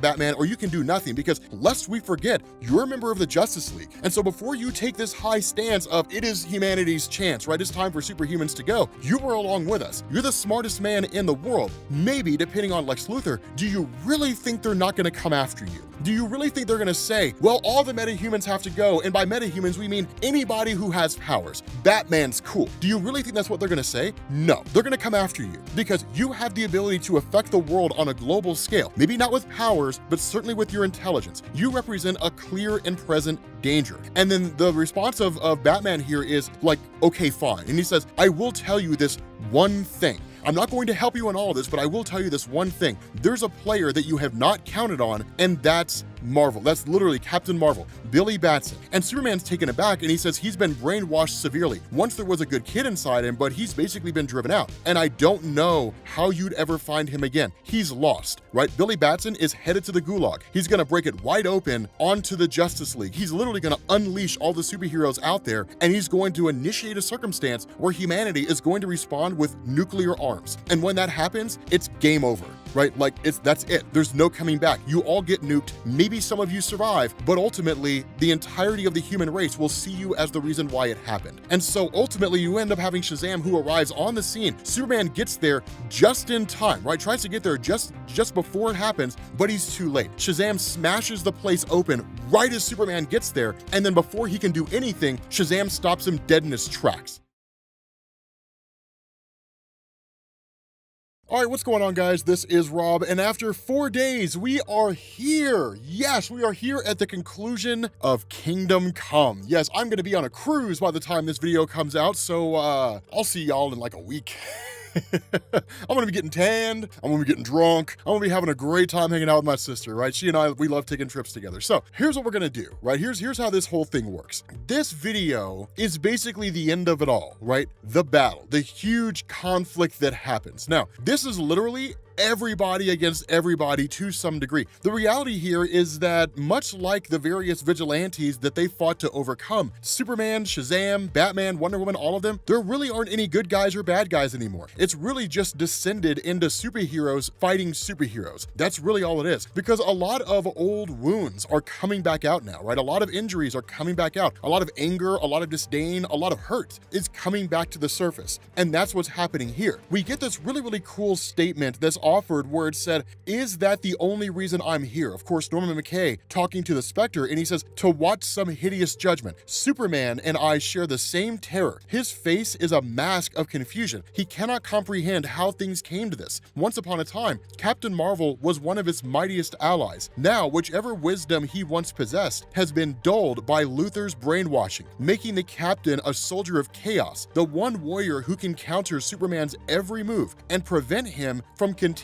Batman, or you can do nothing, because lest we forget, you're a member of the Justice League. And so before you take this high stance of it is humanity's chance, right? It's time for superhumans to go. You were along with us. You're the smartest man in the world. Maybe, depending on Lex Luthor, do you really think they're not going to come after you? Do you really think they're going to say, well, all the metahumans have to go, and by metahumans we mean anybody who has powers? Batman's cool. Do you really think that's what they're going to say? No, they're going to come after you, because you have the ability to affect the world on a global scale. Maybe not with powers, but certainly with your intelligence. You represent a clear and present danger. And then the response of Batman here is like, okay, fine. And he says, I will tell you this one thing. I'm not going to help you in all of this, but I will tell you this one thing. There's a player that you have not counted on, and that's Marvel. That's literally Captain Marvel, Billy Batson. And Superman's taken aback, and he says he's been brainwashed severely. Once there was a good kid inside him, but he's basically been driven out. And I don't know how you'd ever find him again. He's lost, right? Billy Batson is headed to the gulag. He's going to break it wide open onto the Justice League. He's literally going to unleash all the superheroes out there, and he's going to initiate a circumstance where humanity is going to respond with nuclear arms. And when that happens, it's game over, right? Like, that's it. There's no coming back. You all get nuked. Maybe some of you survive, but ultimately the entirety of the human race will see you as the reason why it happened. And so ultimately you end up having Shazam, who arrives on the scene. Superman gets there just in time, right? Tries to get there just before it happens, but he's too late. Shazam smashes the place open right as Superman gets there, and then before he can do anything, Shazam stops him dead in his tracks. All right, what's going on, guys? This is Rob, and after 4 days, we are here. Yes, we are here at the conclusion of Kingdom Come. Yes, I'm going to be on a cruise by the time this video comes out, so I'll see y'all in like a week. I'm gonna be getting tanned, I'm gonna be getting drunk, I'm gonna be having a great time hanging out with my sister, right? She and I, we love taking trips together. So here's what we're gonna do, right? Here's how this whole thing works. This video is basically the end of it all, right? The battle, the huge conflict that happens. Now, this is literally everybody against everybody to some degree. The reality here is that much like the various vigilantes that they fought to overcome, Superman, Shazam, Batman, Wonder Woman, all of them, there really aren't any good guys or bad guys anymore. It's really just descended into superheroes fighting superheroes. That's really all it is, because a lot of old wounds are coming back out now, right? A lot of injuries are coming back out. A lot of anger, a lot of disdain, a lot of hurt is coming back to the surface. And that's what's happening here. We get this really, really cool statement that's offered where it said, "Is that the only reason I'm here?" Of course, Norman McKay talking to the Spectre, and he says, "To watch some hideous judgment. Superman and I share the same terror. His face is a mask of confusion. He cannot comprehend how things came to this. Once upon a time, Captain Marvel was one of his mightiest allies. Now, whichever wisdom he once possessed has been dulled by Luthor's brainwashing, making the Captain a soldier of chaos, the one warrior who can counter Superman's every move and prevent him from containing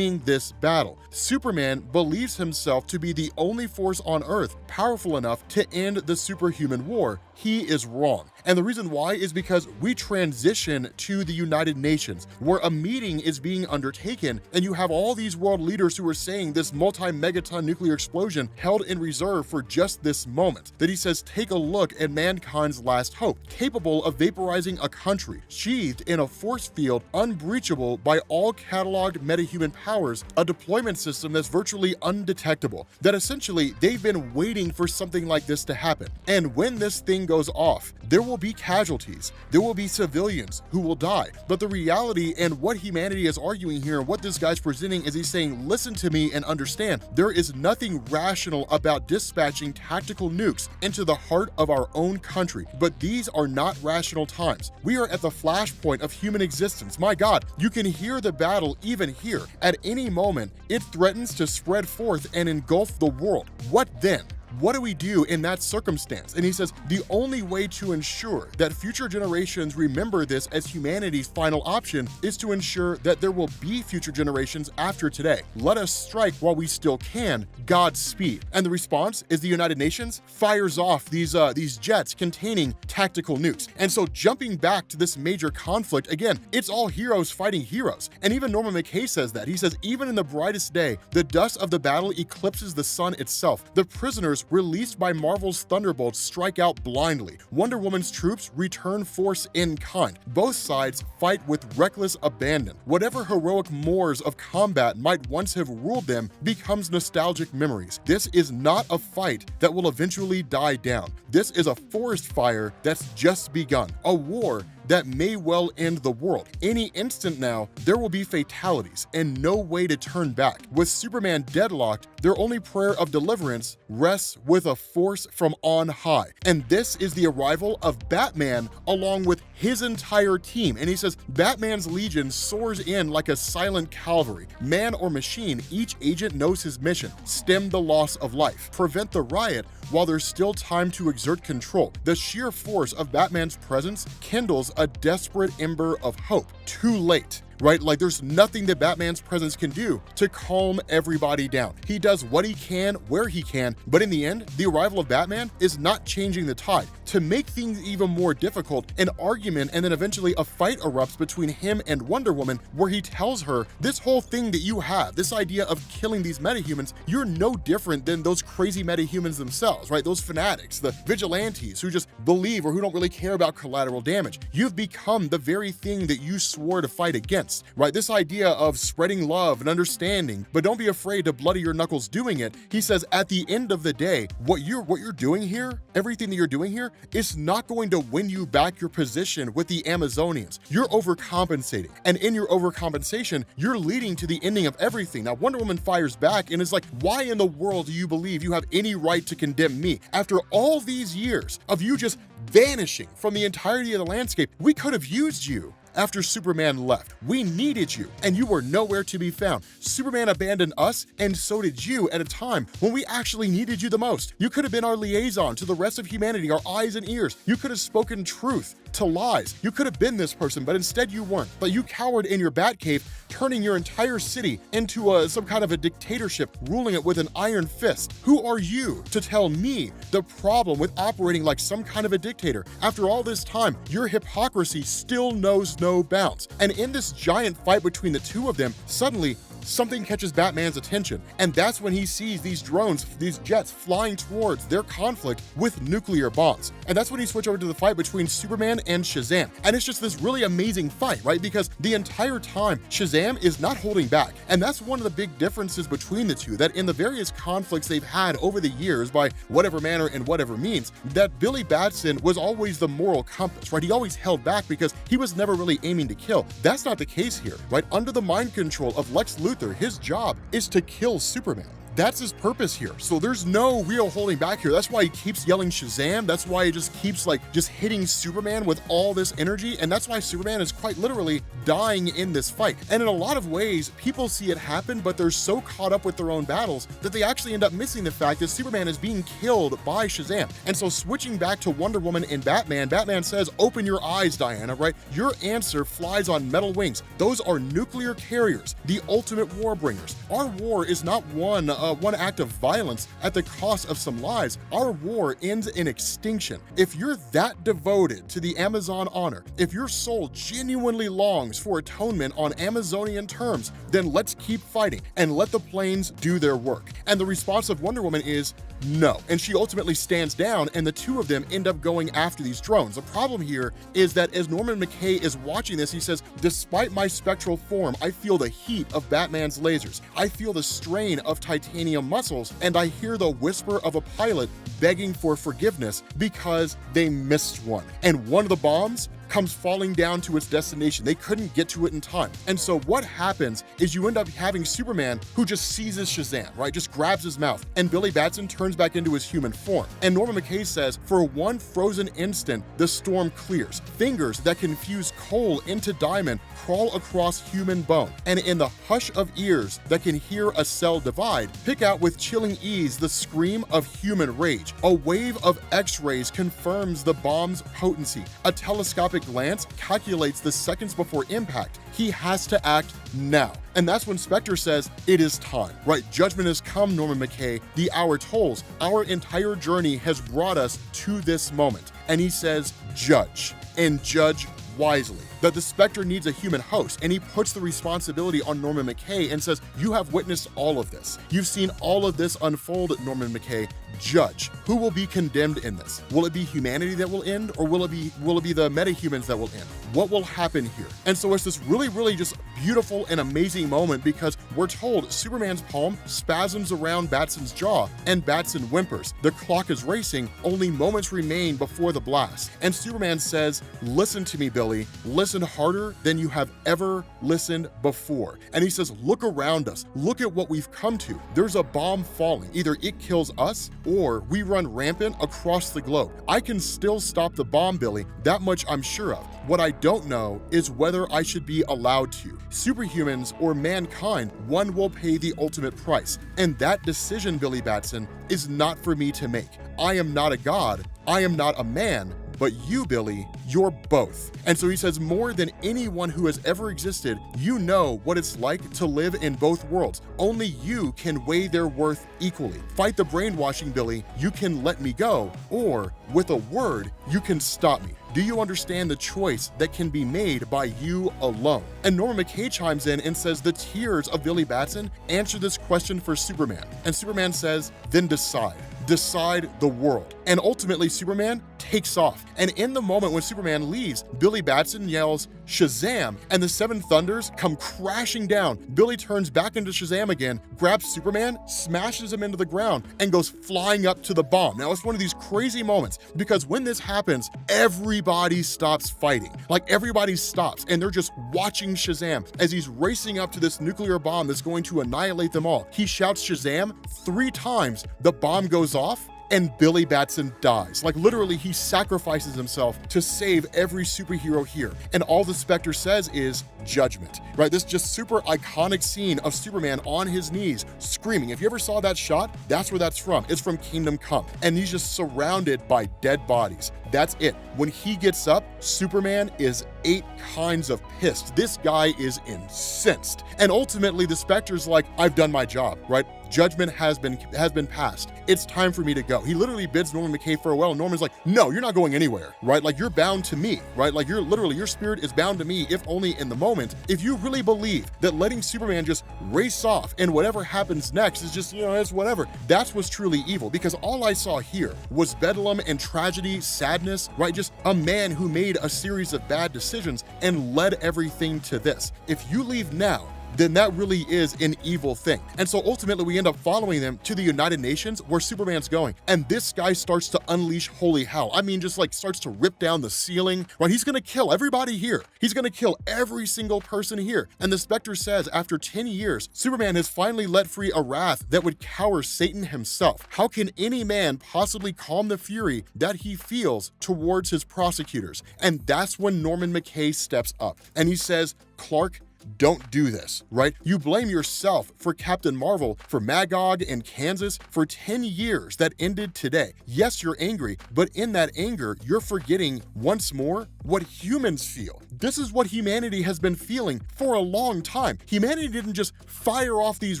this battle. Superman believes himself to be the only force on Earth powerful enough to end the superhuman war. He is wrong. And the reason why is because we transition to the United Nations, where a meeting is being undertaken, and you have all these world leaders who are saying this multi-megaton nuclear explosion held in reserve for just this moment. That he says, take a look at mankind's last hope, capable of vaporizing a country, sheathed in a force field unbreachable by all cataloged metahuman powers, a deployment system that's virtually undetectable. That essentially they've been waiting for something like this to happen. And when this thing goes off, there will be casualties, there will be civilians who will die. But the reality and what humanity is arguing here, and what this guy's presenting, is he's saying, listen to me and understand, there is nothing rational about dispatching tactical nukes into the heart of our own country. But these are not rational times. We are at the flashpoint of human existence. My God, you can hear the battle even here. At any moment, it threatens to spread forth and engulf the world. What then? What do we do in that circumstance? And he says, the only way to ensure that future generations remember this as humanity's final option is to ensure that there will be future generations after today. Let us strike while we still can. Godspeed. And the response is the United Nations fires off these jets containing tactical nukes. And so jumping back to this major conflict, again, it's all heroes fighting heroes. And even Norman McKay says that. He says, even in the brightest day, the dust of the battle eclipses the sun itself. The prisoners released by Marvel's Thunderbolts strike out blindly. Wonder Woman's troops return force in kind. Both sides fight with reckless abandon. Whatever heroic mores of combat might once have ruled them becomes nostalgic memories. This is not a fight that will eventually die down. This is a forest fire that's just begun. A war that may well end the world. Any instant now, there will be fatalities and no way to turn back. With Superman deadlocked, their only prayer of deliverance rests with a force from on high. And this is the arrival of Batman along with his entire team. And he says, Batman's legion soars in like a silent cavalry. Man or machine, each agent knows his mission: stem the loss of life, prevent the riot while there's still time to exert control. The sheer force of Batman's presence kindles a desperate ember of hope. Too late. Right? Like, there's nothing that Batman's presence can do to calm everybody down. He does what he can, where he can, but in the end, the arrival of Batman is not changing the tide. To make things even more difficult, an argument and then eventually a fight erupts between him and Wonder Woman, where he tells her, this whole thing that you have, this idea of killing these metahumans, you're no different than those crazy metahumans themselves, right? Those fanatics, the vigilantes who just believe or who don't really care about collateral damage. You've become the very thing that you swore to fight against. Right? This idea of spreading love and understanding, but don't be afraid to bloody your knuckles doing it. He says, at the end of the day, what you're doing here, everything that you're doing here, is not going to win you back your position with the Amazonians. You're overcompensating. And in your overcompensation, you're leading to the ending of everything. Now, Wonder Woman fires back and is like, why in the world do you believe you have any right to condemn me? After all these years of you just vanishing from the entirety of the landscape. We could have used you. After Superman left, we needed you, and you were nowhere to be found. Superman abandoned us, and so did you at a time when we actually needed you the most. You could have been our liaison to the rest of humanity, our eyes and ears. You could have spoken truth to lies. You could have been this person, but instead you weren't. But you cowered in your Batcave, turning your entire city into some kind of a dictatorship, ruling it with an iron fist. Who are you to tell me the problem with operating like some kind of a dictator? After all this time, your hypocrisy still knows no bounds. And in this giant fight between the two of them, suddenly something catches Batman's attention, and that's when he sees these drones, these jets flying towards their conflict with nuclear bombs. And that's when he switches over to the fight between Superman and Shazam. And it's just this really amazing fight, right? Because the entire time, Shazam is not holding back. And that's one of the big differences between the two, that in the various conflicts they've had over the years, by whatever manner and whatever means, that Billy Batson was always the moral compass, right? He always held back because he was never really aiming to kill. That's not the case here, right? Under the mind control of Lex Luthor, his job is to kill Superman. That's his purpose here. So there's no real holding back here. That's why he keeps yelling Shazam. That's why he just keeps just hitting Superman with all this energy. And that's why Superman is quite literally dying in this fight. And in a lot of ways, people see it happen, but they're so caught up with their own battles that they actually end up missing the fact that Superman is being killed by Shazam. And so switching back to Wonder Woman and Batman, Batman says, "Open your eyes, Diana," right? Your answer flies on metal wings. Those are nuclear carriers, the ultimate war bringers. Our war is not one act of violence at the cost of some lives. Our war ends in extinction. If you're that devoted to the Amazon honor, if your soul genuinely longs for atonement on Amazonian terms, then let's keep fighting and let the planes do their work. And the response of Wonder Woman is no. And she ultimately stands down, and the two of them end up going after these drones. The problem here is that as Norman McKay is watching this, he says, "Despite my spectral form, I feel the heat of Batman's lasers. I feel the strain of titanium muscles, and I hear the whisper of a pilot begging for forgiveness because they missed one. And one of the bombs comes falling down to its destination. They couldn't get to it in time." And so what happens is you end up having Superman who just seizes Shazam, right? Just grabs his mouth, and Billy Batson turns back into his human form. And Norman McKay says, "For one frozen instant, the storm clears. Fingers that can fuse coal into diamond crawl across human bone. And in the hush of ears that can hear a cell divide, pick out with chilling ease the scream of human rage. A wave of X-rays confirms the bomb's potency. A telescopic glance calculates the seconds before impact. He has to act now." And that's when Spectre says, "It is time," right? "Judgment has come, Norman McKay. The hour tolls. Our entire journey has brought us to this moment." And he says, "Judge, and judge wisely." That the Spectre needs a human host, and he puts the responsibility on Norman McKay and says, "You have witnessed all of this. You've seen all of this unfold, Norman McKay. Judge. Who will be condemned in this? Will it be humanity that will end, or will it be the metahumans that will end? What will happen here?" And so it's this really, really just beautiful and amazing moment, because we're told Superman's palm spasms around Batson's jaw, and Batson whimpers. The clock is racing. Only moments remain before the blast. And Superman says, "Listen to me, Billy. Listen harder than you have ever listened before." And he says, "Look around us. Look at what we've come to. There's a bomb falling. Either it kills us, or we run rampant across the globe. I can still stop the bomb, Billy. That much I'm sure of. What I don't know is whether I should be allowed to. Superhumans or mankind, one will pay the ultimate price. And that decision, Billy Batson, is not for me to make. I am not a god. I am not a man. But you, Billy, you're both." And so he says, "More than anyone who has ever existed, you know what it's like to live in both worlds. Only you can weigh their worth equally. Fight the brainwashing, Billy. You can let me go, or with a word, you can stop me. Do you understand the choice that can be made by you alone?" And Norman McKay chimes in and says, "The tears of Billy Batson answer this question for Superman." And Superman says, "Then decide. Decide the world." And ultimately, Superman takes off. And in the moment when Superman leaves, Billy Batson yells, "Shazam!" And the Seven Thunders come crashing down. Billy turns back into Shazam again, grabs Superman, smashes him into the ground, and goes flying up to the bomb. Now, it's one of these crazy moments, because when this happens, everybody stops fighting. Like, everybody stops, and they're just watching Shazam as he's racing up to this nuclear bomb that's going to annihilate them all. He shouts Shazam 3 times, the bomb goes off, and Billy Batson dies. Like literally, he sacrifices himself to save every superhero here. And all the Spectre says is judgment, right? This just super iconic scene of Superman on his knees screaming. If you ever saw that shot, that's where that's from. It's from Kingdom Come. And he's just surrounded by dead bodies. That's it. When he gets up, Superman is 8 kinds of pissed. This guy is incensed. And ultimately, the Spectre's like, I've done my job, right? Judgment has been passed. It's time for me to go. He literally bids Norman McKay farewell. And Norman's like, no, you're not going anywhere, right? Like you're bound to me, right? Like your spirit is bound to me, if only in the moment. If you really believe that letting Superman just race off and whatever happens next is just, it's whatever, that's what's truly evil. Because all I saw here was bedlam and tragedy, sadness, right? Just a man who made a series of bad decisions and led everything to this. If you leave now, then that really is an evil thing. And so ultimately we end up following them to the United Nations where Superman's going. And this guy starts to unleash holy hell. I mean, just like starts to rip down the ceiling, right? He's gonna kill everybody here. He's gonna kill every single person here. And the Spectre says after 10 years, Superman has finally let free a wrath that would cower Satan himself. How can any man possibly calm the fury that he feels towards his prosecutors? And that's when Norman McKay steps up and he says, Clark, don't do this, right? You blame yourself for Captain Marvel, for Magog and Kansas, for 10 years that ended today. Yes, you're angry, but in that anger, you're forgetting once more what humans feel. This is what humanity has been feeling for a long time. Humanity didn't just fire off these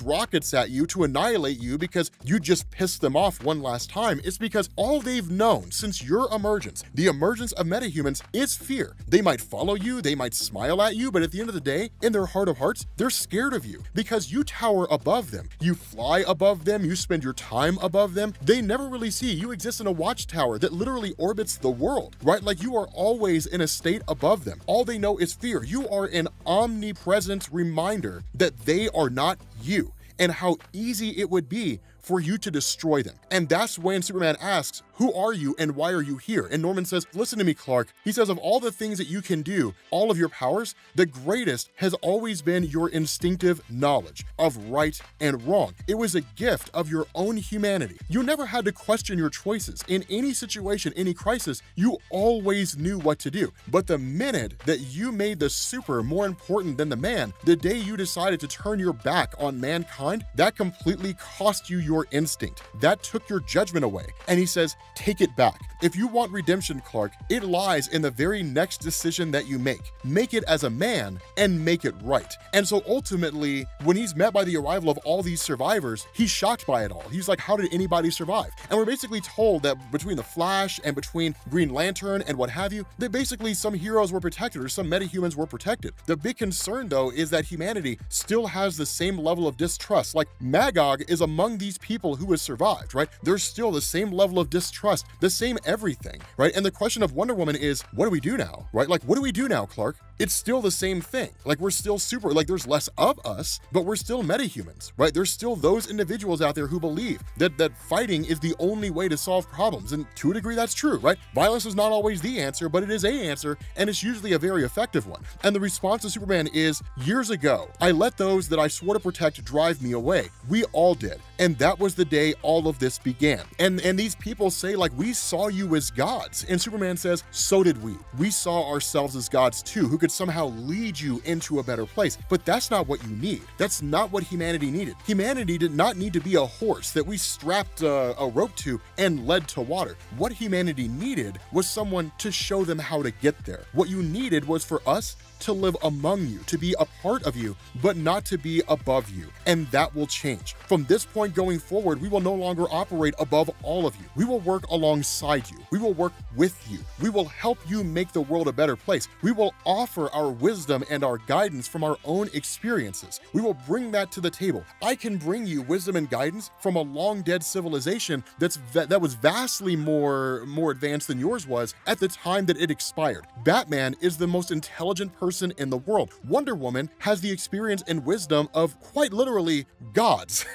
rockets at you to annihilate you because you just pissed them off one last time. It's because all they've known since your emergence, the emergence of metahumans, is fear. They might follow you, they might smile at you, but at the end of the day, in their heart of hearts, they're scared of you because you tower above them. You fly above them, you spend your time above them. They never really see you exist in a watchtower that literally orbits the world, right? Like you are always in a state above them. All they know is fear. You are an omnipresent reminder that they are not you and how easy it would be for you to destroy them. And that's when Superman asks, who are you and why are you here? And Norman says, listen to me, Clark. He says, of all the things that you can do, all of your powers, the greatest has always been your instinctive knowledge of right and wrong. It was a gift of your own humanity. You never had to question your choices. In any situation, any crisis, you always knew what to do. But the minute that you made the super more important than the man, the day you decided to turn your back on mankind, that completely cost you your instinct. That took your judgment away. And he says, take it back. If you want redemption, Clark, it lies in the very next decision that you make. Make it as a man and make it right. And so ultimately, when he's met by the arrival of all these survivors, he's shocked by it all. He's like, how did anybody survive? And we're basically told that between the Flash and between Green Lantern and what have you, that basically some heroes were protected or some metahumans were protected. The big concern though is that humanity still has the same level of distrust. Like Magog is among these people who has survived, right? There's still the same level of distrust, the same everything, right? And the question of Wonder Woman is, what do we do now, right? Like, what do we do now, Clark? It's still the same thing. Like, we're still super, like, there's less of us, but we're still metahumans, right? There's still those individuals out there who believe that fighting is the only way to solve problems. And to a degree, that's true, right? Violence is not always the answer, but it is a answer, and it's usually a very effective one. And the response to Superman is, years ago, I let those that I swore to protect drive me away. We all did. And that was the day all of this began. And these people say, like, we saw you as gods. And Superman says, so did we. We saw ourselves as gods too, who could somehow lead you into a better place. But that's not what you need. That's not what humanity needed. Humanity did not need to be a horse that we strapped a rope to and led to water. What humanity needed was someone to show them how to get there. What you needed was for us to live among you, to be a part of you, but not to be above you. And that will change. From this point going forward, we will no longer operate above all of you. We will work alongside you. We will work with you. We will help you make the world a better place. We will offer our wisdom and our guidance from our own experiences. We will bring that to the table. I can bring you wisdom and guidance from a long dead civilization that was vastly more advanced than yours was at the time that it expired. Batman is the most intelligent person in the world. Wonder Woman has the experience and wisdom of quite literally gods.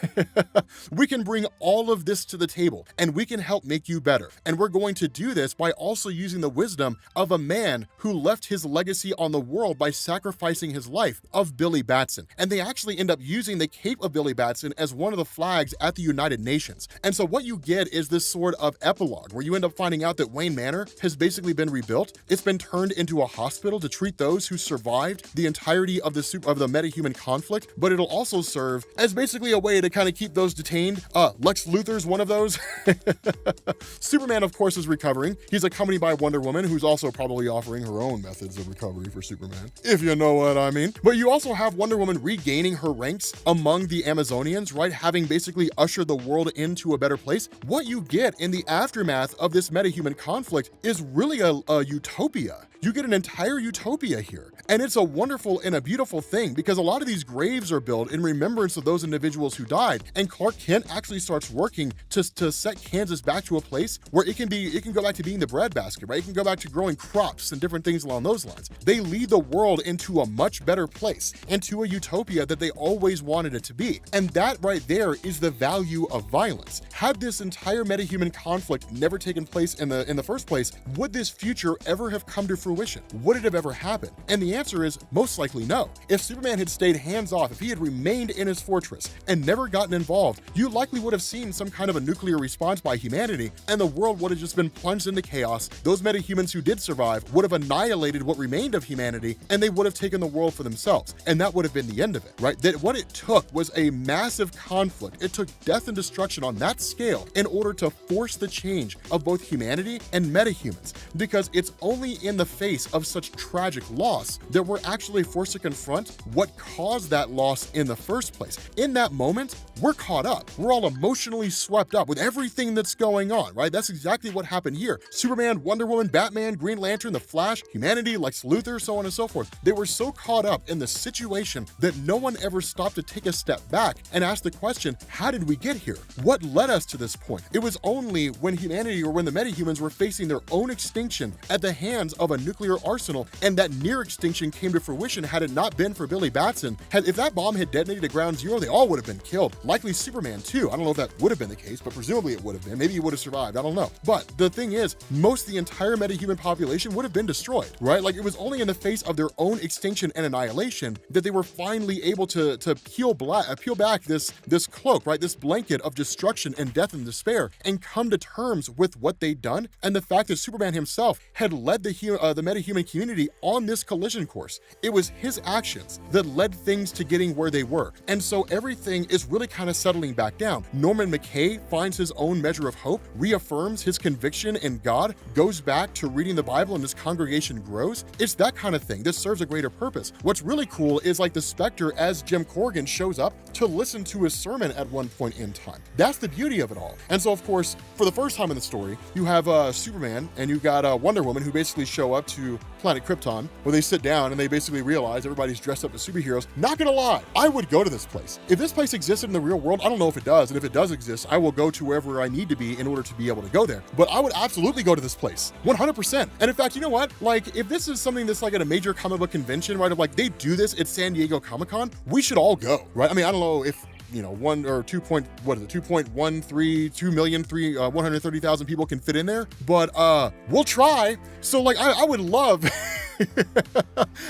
We can bring all of this to the table and we can help make you better. And we're going to do this by also using the wisdom of a man who left his legacy on the world by sacrificing his life, of Billy Batson. And they actually end up using the cape of Billy Batson as one of the flags at the United Nations. And so what you get is this sort of epilogue where you end up finding out that Wayne Manor has basically been rebuilt. It's been turned into a hospital to treat those who survived the entirety of the metahuman conflict, but it'll also serve as basically a way to kind of keep those detained. Lex Luthor's one of those. Superman, of course, is recovering. He's accompanied by Wonder Woman, who's also probably offering her own methods of recovery for Superman, if you know what I mean. But you also have Wonder Woman regaining her ranks among the Amazonians, right? Having basically ushered the world into a better place. What you get in the aftermath of this metahuman conflict is really a utopia. You get an entire utopia here. And it's a wonderful and a beautiful thing because a lot of these graves are built in remembrance of those individuals who died. And Clark Kent actually starts working to set Kansas back to a place where it can go back to being the breadbasket, right? It can go back to growing crops and different things along those lines. They lead the world into a much better place, into a utopia that they always wanted it to be. And that right there is the value of violence. Had this entire metahuman conflict never taken place in the first place, would this future ever have come to fruition? Would it have ever happened? And the answer is most likely no. If Superman had stayed hands-off, if he had remained in his fortress and never gotten involved, you likely would have seen some kind of a nuclear response by humanity, and the world would have just been plunged into chaos. Those metahumans who did survive would have annihilated what remained of humanity, and they would have taken the world for themselves. And that would have been the end of it, right? That what it took was a massive conflict. It took death and destruction on that scale in order to force the change of both humanity and metahumans, because it's only in the face of such tragic loss that we're actually forced to confront what caused that loss in the first place. In that moment, we're caught up. We're all emotionally swept up with everything that's going on, right? That's exactly what happened here. Superman, Wonder Woman, Batman, Green Lantern, the Flash, humanity, Lex Luthor, so on and so forth. They were so caught up in the situation that no one ever stopped to take a step back and ask the question, how did we get here? What led us to this point? It was only when humanity, or when the metahumans were facing their own extinction at the hands of a nuclear arsenal, and that near extinction came to fruition. Had it not been for Billy Batson, if that bomb had detonated at ground zero, they all would have been killed. Likely Superman too. I don't know if that would have been the case, but presumably it would have been. Maybe he would have survived. I don't know. But the thing is, most of the entire metahuman population would have been destroyed, right? Like, it was only in the face of their own extinction and annihilation that they were finally able to peel back this cloak, right? This blanket of destruction and death and despair, and come to terms with what they'd done, and the fact that Superman himself had led the metahuman community on this collision course. It was his actions that led things to getting where they were. And so everything is really kind of settling back down. Norman McKay finds his own measure of hope, reaffirms his conviction in God, goes back to reading the Bible, and his congregation grows. It's that kind of thing. This serves a greater purpose. What's really cool is like the Spectre as Jim Corrigan shows up to listen to his sermon at one point in time. That's the beauty of it all. And so, of course, for the first time in the story, you have Superman and you got Wonder Woman, who basically show up to planet Krypton, where they sit down and they basically realize everybody's dressed up as superheroes. Not gonna lie, I would go to this place. If this place existed in the real world, I don't know if it does, and if it does exist, I will go to wherever I need to be in order to be able to go there. But I would absolutely go to this place, 100%. And in fact, you know what? Like, if this is something that's like at a major comic book convention, right, of like they do this at San Diego Comic-Con, we should all go, right? I mean, I don't know if 130,000 people can fit in there, but we'll try. So like, I would love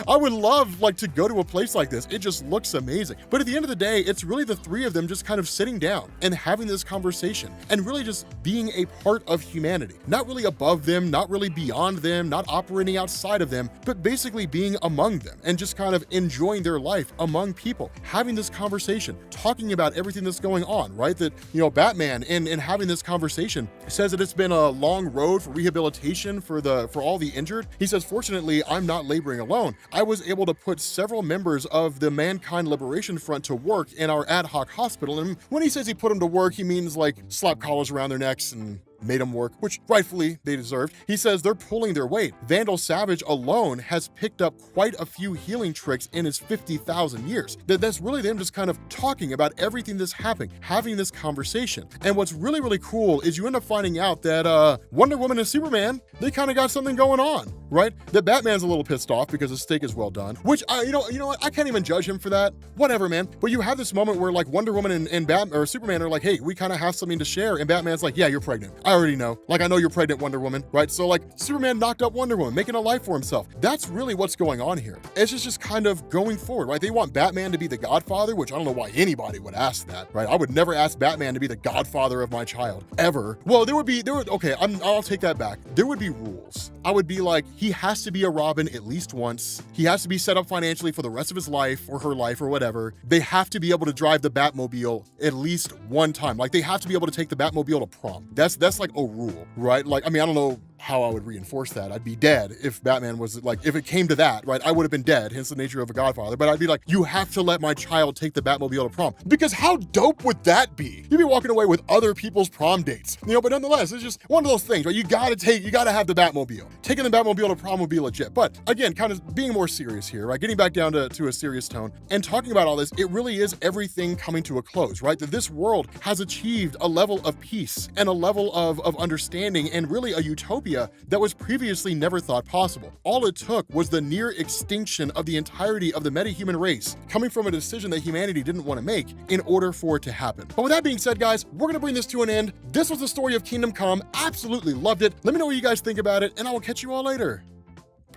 I would love like to go to a place like this. It just looks amazing. But at the end of the day, it's really the three of them just kind of sitting down and having this conversation and really just being a part of humanity. Not really above them, not really beyond them, not operating outside of them, but basically being among them and just kind of enjoying their life among people, having this conversation, talking about everything that's going on, right? That, Batman in having this conversation says that it's been a long road for rehabilitation for all the injured. He says, fortunately, I'm not laboring alone. I was able to put several members of the Mankind Liberation Front to work in our ad hoc hospital. And when he says he put them to work, he means like slap collars around their necks and made them work, which rightfully they deserved. He says they're pulling their weight. Vandal Savage alone has picked up quite a few healing tricks in his 50,000 years. That's really them just kind of talking about everything that's happening, having this conversation. And what's really, really cool is you end up finding out that Wonder Woman and Superman, they kind of got something going on, right? That Batman's a little pissed off because his steak is well done, which you know what? I can't even judge him for that. Whatever, man. But you have this moment where like Wonder Woman and Batman or Superman are like, hey, we kind of have something to share. And Batman's like, yeah, you're pregnant. I already know. Like, I know you're pregnant, Wonder Woman, right? So like Superman knocked up Wonder Woman, making a life for himself. That's really what's going on here. It's just kind of going forward, right? They want Batman to be the godfather, which I don't know why anybody would ask that, right? I would never ask Batman to be the godfather of my child, ever. Well, okay, I'll take that back. There would be rules. I would be like, he has to be a Robin at least once. He has to be set up financially for the rest of his life or her life or whatever. They have to be able to drive the Batmobile at least one time. Like, they have to be able to take the Batmobile to prom. That's like a rule, right? Like, I mean, I don't know how I would reinforce that. I'd be dead if Batman was like, if it came to that, right? I would have been dead, hence the nature of a godfather. But I'd be like, you have to let my child take the Batmobile to prom. Because how dope would that be? You'd be walking away with other people's prom dates, you know, but nonetheless, it's just one of those things, right? You gotta have the Batmobile. Taking the Batmobile to prom would be legit. But again, kind of being more serious here, right? Getting back down to a serious tone and talking about all this, it really is everything coming to a close, right? That this world has achieved a level of peace and a level of understanding and really a utopia that was previously never thought possible. All it took was the near extinction of the entirety of the metahuman race coming from a decision that humanity didn't want to make in order for it to happen. But with that being said, guys, we're going to bring this to an end. This was the story of Kingdom Come. Absolutely loved it. Let me know what you guys think about it, and I will catch you all later.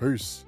Peace.